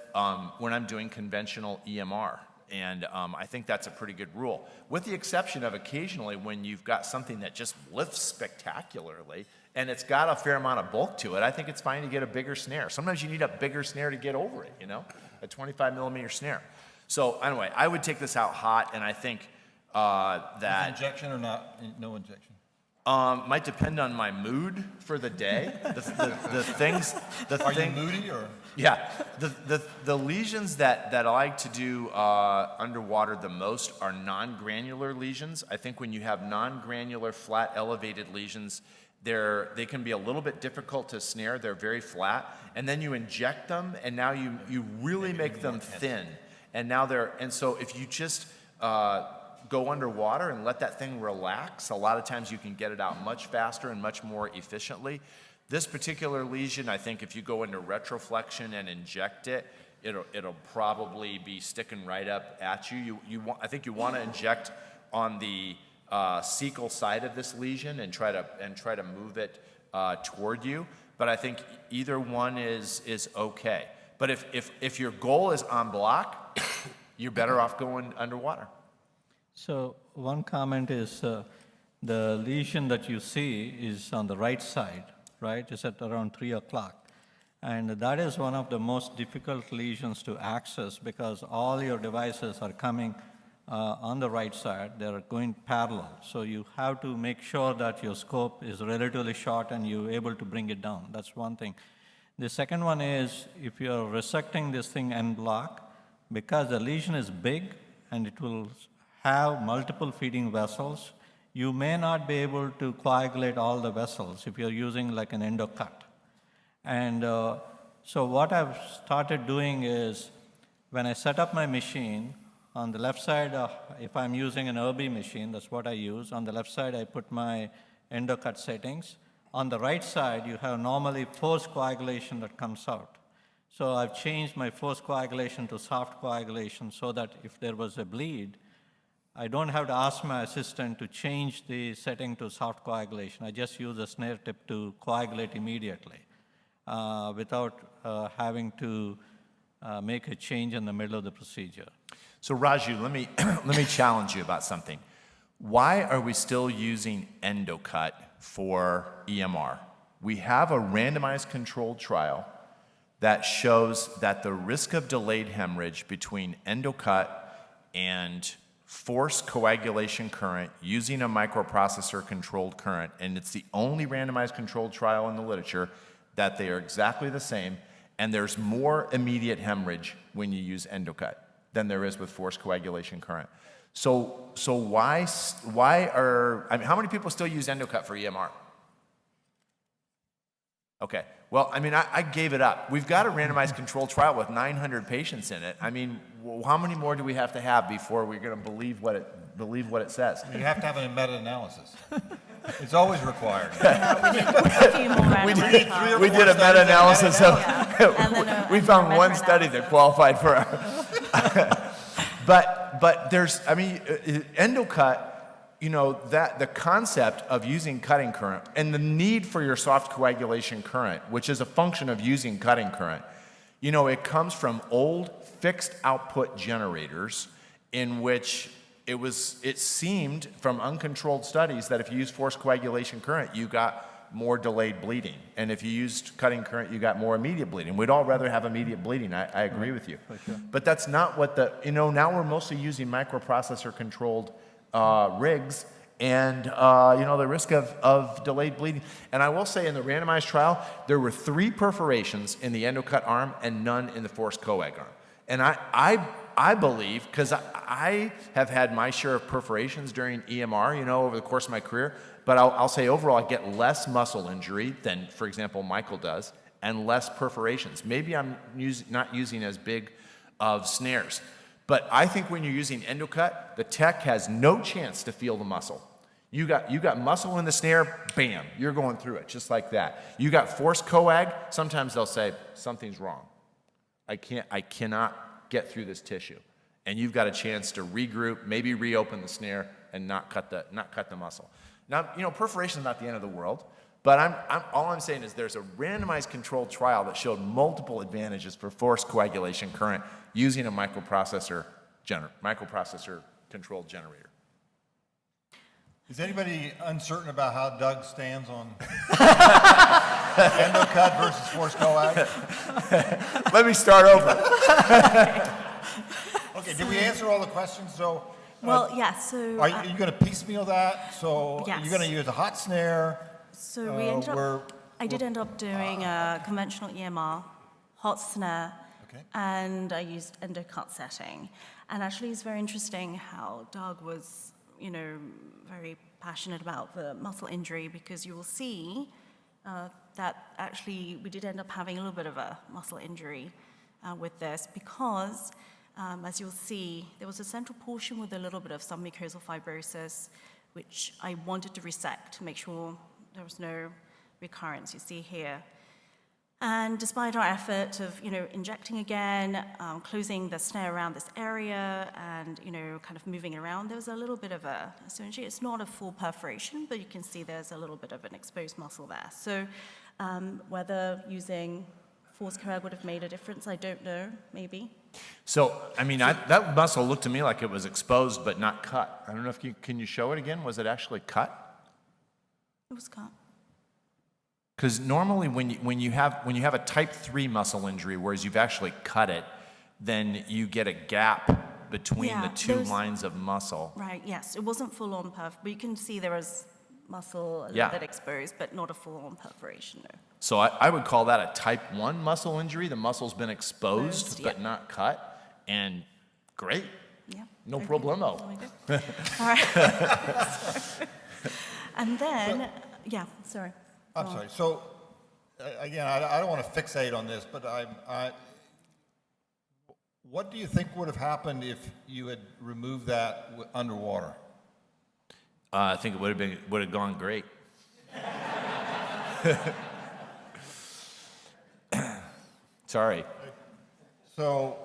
[SPEAKER 2] when I'm doing conventional EMR. And I think that's a pretty good rule, with the exception of occasionally when you've got something that just lifts spectacularly and it's got a fair amount of bulk to it. I think it's fine to get a bigger snare. Sometimes you need a bigger snare to get over it, you know, a 25 millimeter snare. So anyway, I would take this out hot, and I think that...
[SPEAKER 1] With injection or not? No injection?
[SPEAKER 2] Might depend on my mood for the day.
[SPEAKER 1] Are you moody or?
[SPEAKER 2] Yeah, the lesions that I like to do underwater the most are non-granular lesions. I think when you have non-granular flat elevated lesions, they can be a little bit difficult to snare. They're very flat, and then you inject them, and now you really make them thin. And so if you just go underwater and let that thing relax, a lot of times you can get it out much faster and much more efficiently. This particular lesion, I think if you go into retroflexion and inject it, it'll probably be sticking right up at you. I think you want to inject on the cecal side of this lesion and try to move it toward you. But I think either one is okay. But if your goal is on block, you're better off going underwater.
[SPEAKER 4] So one comment is the lesion that you see is on the right side, right? It's at around 3 o'clock. And that is one of the most difficult lesions to access because all your devices are coming on the right side. They're going parallel. So you have to make sure that your scope is relatively short and you're able to bring it down. That's one thing. The second one is if you're resecting this thing en bloc, because the lesion is big and it will have multiple feeding vessels, you may not be able to coagulate all the vessels if you're using like an endocut. And so what I've started doing is, when I set up my machine, on the left side, if I'm using an Irby machine, that's what I use. On the left side, I put my endocut settings. On the right side, you have normally forced coagulation that comes out. So I've changed my forced coagulation to soft coagulation so that if there was a bleed, I don't have to ask my assistant to change the setting to soft coagulation. I just use a snare tip to coagulate immediately without having to make a change in the middle of the procedure.
[SPEAKER 2] So Raju, let me challenge you about something. Why are we still using endocut for EMR? We have a randomized controlled trial that shows that the risk of delayed hemorrhage between endocut and forced coagulation current using a microprocessor controlled current, and it's the only randomized controlled trial in the literature that they are exactly the same, and there's more immediate hemorrhage when you use endocut than there is with forced coagulation current. So why are, I mean, how many people still use endocut for EMR? Okay, well, I mean, I gave it up. We've got a randomized controlled trial with 900 patients in it. I mean, how many more do we have to have before we're going to believe what it says?
[SPEAKER 1] You have to have a meta-analysis. It's always required.
[SPEAKER 5] We did a few more randomized trials.
[SPEAKER 2] We did a meta-analysis of,
[SPEAKER 5] And then
[SPEAKER 2] we found one study that qualified for our, but there's, I mean, endocut, you know, that the concept of using cutting current and the need for your soft coagulation current, which is a function of using cutting current, you know, it comes from old fixed output generators in which it seemed from uncontrolled studies that if you use forced coagulation current, you got more delayed bleeding. And if you used cutting current, you got more immediate bleeding. We'd all rather have immediate bleeding. I agree with you.
[SPEAKER 4] Sure.
[SPEAKER 2] But that's not what you know, now we're mostly using microprocessor controlled rigs and, you know, the risk of delayed bleeding. And I will say in the randomized trial, there were 3 perforations in the endocut arm and none in the forced coag arm. And I believe, because I have had my share of perforations during EMR, you know, over the course of my career, but I'll say overall I get less muscle injury than, for example, Michael does, and less perforations. Maybe I'm not using as big of snares. But I think when you're using endocut, the tech has no chance to feel the muscle. You got muscle in the snare, bam, you're going through it, just like that. You got forced coag, sometimes they'll say, something's wrong. I cannot get through this tissue. And you've got a chance to regroup, maybe reopen the snare, and not cut the muscle. Now, you know, perforation is not the end of the world, but all I'm saying is there's a randomized controlled trial that showed multiple advantages for forced coagulation current using a microprocessor controlled generator.
[SPEAKER 1] Is anybody uncertain about how Doug stands on endocut versus forced coag?
[SPEAKER 2] Let me start over.
[SPEAKER 1] Okay, did we answer all the questions? So,
[SPEAKER 5] Well, yes. So
[SPEAKER 1] are you going to piecemeal that? So
[SPEAKER 5] Yes.
[SPEAKER 1] you're going to use a hot snare.
[SPEAKER 5] So we ended up, I did end up doing a conventional EMR, hot snare,
[SPEAKER 1] Okay.
[SPEAKER 5] and I used endocut setting. And actually it's very interesting how Doug was, you know, very passionate about the muscle injury, because you will see that actually we did end up having a little bit of a muscle injury with this, because as you'll see, there was a central portion with a little bit of submucosal fibrosis, which I wanted to resect to make sure there was no recurrence, you see here. And despite our effort of, you know, injecting again, closing the snare around this area and, you know, kind of moving it around, there was a little bit of a, so it's not a full perforation, but you can see there's a little bit of an exposed muscle there. So whether using forced coag would have made a difference, I don't know, maybe.
[SPEAKER 2] So, I mean, that muscle looked to me like it was exposed but not cut. I don't know if can you show it again? Was it actually cut?
[SPEAKER 5] It was cut.
[SPEAKER 2] Because normally when you have a type 3 muscle injury, whereas you've actually cut it, then you get a gap between the two lines of muscle.
[SPEAKER 5] Right, yes. It wasn't full-on perf, but you can see there was muscle a
[SPEAKER 2] Yeah.
[SPEAKER 5] little bit exposed, but not a full-on perforation, no.
[SPEAKER 2] So I would call that a type 1 muscle injury. The muscle's been exposed
[SPEAKER 5] Exposed,
[SPEAKER 2] but
[SPEAKER 5] yeah.
[SPEAKER 2] not cut, and great.
[SPEAKER 5] Yeah.
[SPEAKER 2] No
[SPEAKER 5] Okay.
[SPEAKER 2] problemo.
[SPEAKER 5] There we go. All right. And then, yeah, sorry.
[SPEAKER 1] I'm sorry. So, again, I don't want to fixate on this, but what do you think would have happened if you had removed that underwater?
[SPEAKER 2] I think it would have gone great. Sorry.
[SPEAKER 1] So,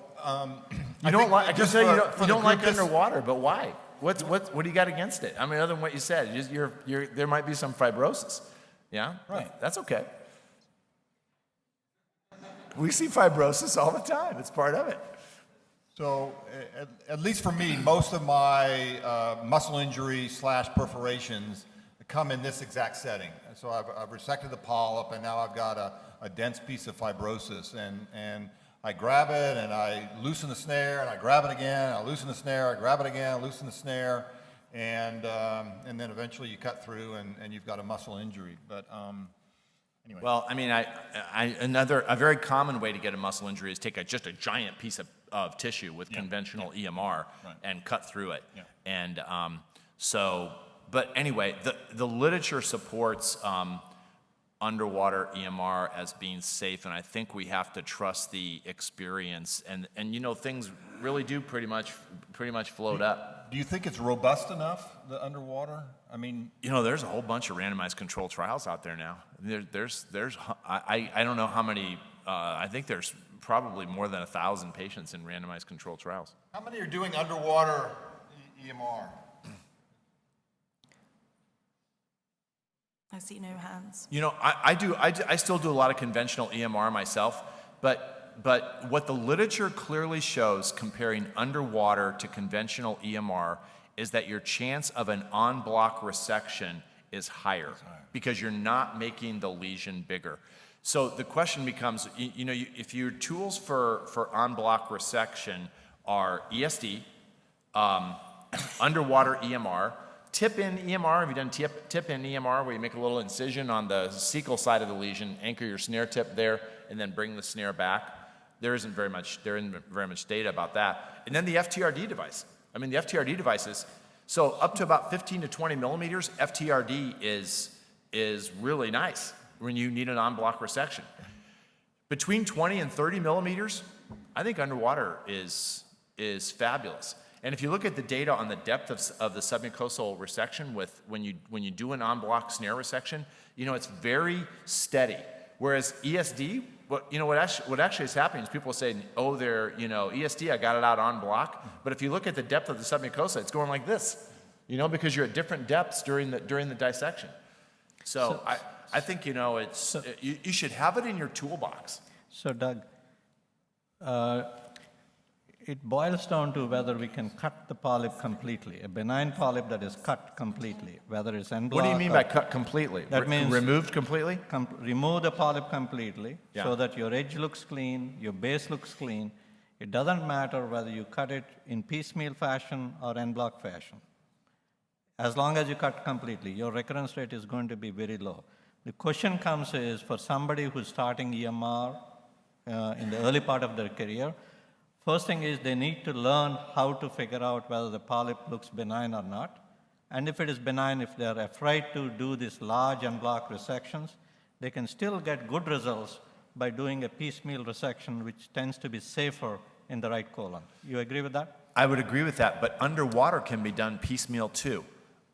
[SPEAKER 2] You don't like. I can tell you don't like
[SPEAKER 1] this.
[SPEAKER 2] underwater, but why? What do you got against it? I mean, other than what you said, there might be some fibrosis. Yeah.
[SPEAKER 1] Right.
[SPEAKER 2] That's okay. We see fibrosis all the time. It's part of it.
[SPEAKER 1] So, at least for me, most of my muscle injury / perforations come in this exact setting. So I've resected the polyp, and now I've got a dense piece of fibrosis, and I grab it, and I loosen the snare, and I grab it again, I loosen the snare, I grab it again, I loosen the snare, and then eventually you cut through, and you've got a muscle injury. But anyway.
[SPEAKER 2] Well, I mean, a very common way to get a muscle injury is take just a giant piece of tissue with conventional EMR and cut through it.
[SPEAKER 1] Yeah.
[SPEAKER 2] And but anyway, the literature supports underwater EMR as being safe, and I think we have to trust the experience. And you know, things really do pretty much float up.
[SPEAKER 1] Do you think it's robust enough, the underwater? I mean,
[SPEAKER 2] You know, there's a whole bunch of randomized controlled trials out there now. I don't know how many. I think there's probably more than 1,000 patients in randomized controlled trials.
[SPEAKER 1] how many are doing underwater EMR?
[SPEAKER 5] I see no hands.
[SPEAKER 2] You know, I still do a lot of conventional EMR myself, but what the literature clearly shows comparing underwater to conventional EMR is that your chance of an en-bloc resection is higher because you're not making the lesion bigger. So the question becomes, if your tools for en-bloc resection are ESD, underwater EMR, tip-in EMR, have you done tip-in EMR where you make a little incision on the cecal side of the lesion, anchor your snare tip there, and then bring the snare back? There isn't very much data about that. And then the FTRD device. I mean, the FTRD devices, so up to about 15 to 20 millimeters, FTRD is really nice when you need an en-bloc resection. Between 20 and 30 millimeters, I think underwater is fabulous. And if you look at the data on the depth of the submucosal resection when you do an en-bloc snare resection, you know, it's very steady. Whereas ESD, what actually is happening is people say, oh, ESD, I got it out en bloc. But if you look at the depth of the submucosa, it's going like this, because you're at different depths during the dissection. So I think, you should have it in your toolbox.
[SPEAKER 4] So, Doug, it boils down to whether we can cut the polyp completely, a benign polyp that is cut completely, whether it's en bloc.
[SPEAKER 2] What do you mean by cut completely?
[SPEAKER 4] That means
[SPEAKER 2] removed completely?
[SPEAKER 4] Remove the polyp completely
[SPEAKER 2] Yeah.
[SPEAKER 4] so that your edge looks clean, your base looks clean. It doesn't matter whether you cut it in piecemeal fashion or en bloc fashion. As long as you cut completely, your recurrence rate is going to be very low. The question comes is for somebody who's starting EMR in the early part of their career, first thing is they need to learn how to figure out whether the polyp looks benign or not. And if it is benign, if they're afraid to do these large en bloc resections, they can still get good results by doing a piecemeal resection, which tends to be safer in the right colon. You agree with that?
[SPEAKER 2] I would agree with that, but underwater can be done piecemeal too.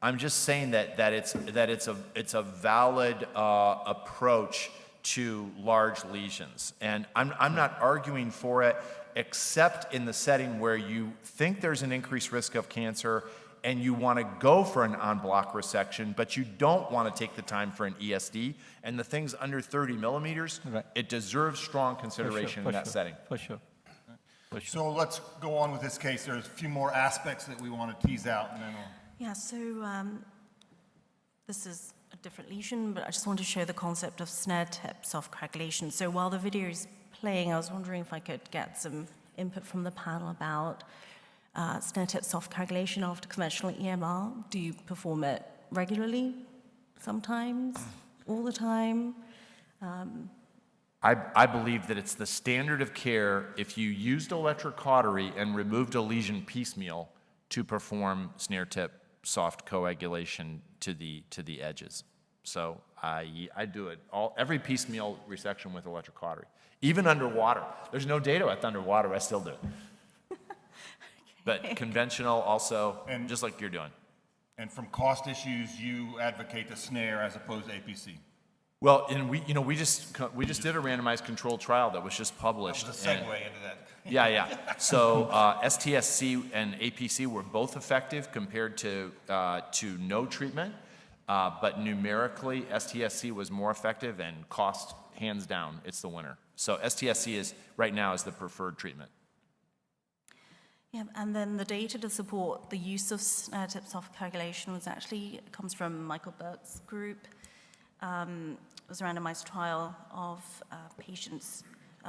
[SPEAKER 2] I'm just saying that it's a valid approach to large lesions, and I'm not arguing for it, except in the setting where you think there's an increased risk of cancer and you want to go for an en bloc resection, but you don't want to take the time for an ESD, and the things under 30 millimeters,
[SPEAKER 4] Right.
[SPEAKER 2] it deserves strong consideration in that setting.
[SPEAKER 4] For sure.
[SPEAKER 1] So let's go on with this case. There's a few more aspects that we want to tease out, and then
[SPEAKER 5] Yeah, so this is a different lesion, but I just want to show the concept of snare tip soft coagulation. So while the video is playing, I was wondering if I could get some input from the panel about snare tip soft coagulation after conventional EMR. Do you perform it regularly, sometimes, all the time?
[SPEAKER 2] I believe that it's the standard of care if you used electric cautery and removed a lesion piecemeal to perform snare tip soft coagulation to the edges. So I do it every piecemeal resection with electric cautery, even underwater. There's no data with underwater. I still do it. But conventional also,
[SPEAKER 1] And-
[SPEAKER 2] just like you're doing.
[SPEAKER 1] And from cost issues, you advocate the snare as opposed to APC.
[SPEAKER 2] Well, and we just did a randomized controlled trial that was just published.
[SPEAKER 1] That was a
[SPEAKER 2] and-
[SPEAKER 1] segue into that.
[SPEAKER 2] Yeah. So STSC and APC were both effective compared to no treatment, but numerically STSC was more effective, and cost, hands down, it's the winner. So STSC is right now is the preferred treatment.
[SPEAKER 5] Yeah, and then the data to support the use of snare tip soft coagulation comes from Michael Burke's group. It was a randomized trial of patients,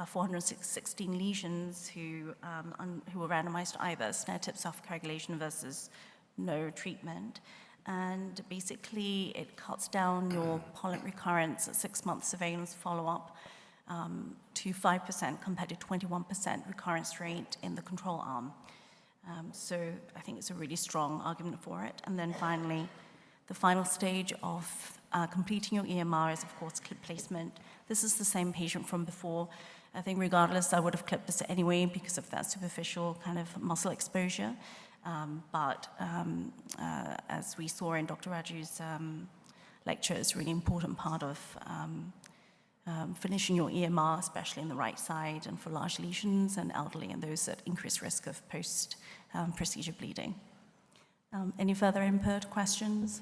[SPEAKER 5] 416 lesions who were randomized to either snare tip soft coagulation versus no treatment. And basically, it cuts down your polyp recurrence at 6 months surveillance follow-up to 5% compared to 21% recurrence rate in the control arm. So I think it's a really strong argument for it. And then finally, the final stage of completing your EMR is, of course, clip placement. This is the same patient from before. I think regardless, I would have clipped this anyway because of that superficial kind of muscle exposure. But as we saw in Dr. Raju's lecture, it's a really important part of finishing your EMR, especially in the right side and for large lesions and elderly and those at increased risk of post-procedure bleeding. Any further input, questions?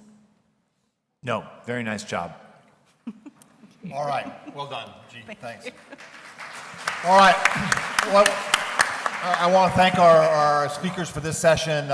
[SPEAKER 2] No, very nice job.
[SPEAKER 1] All right, well done, G. Thanks. All right, well, I want to thank our speakers for this session.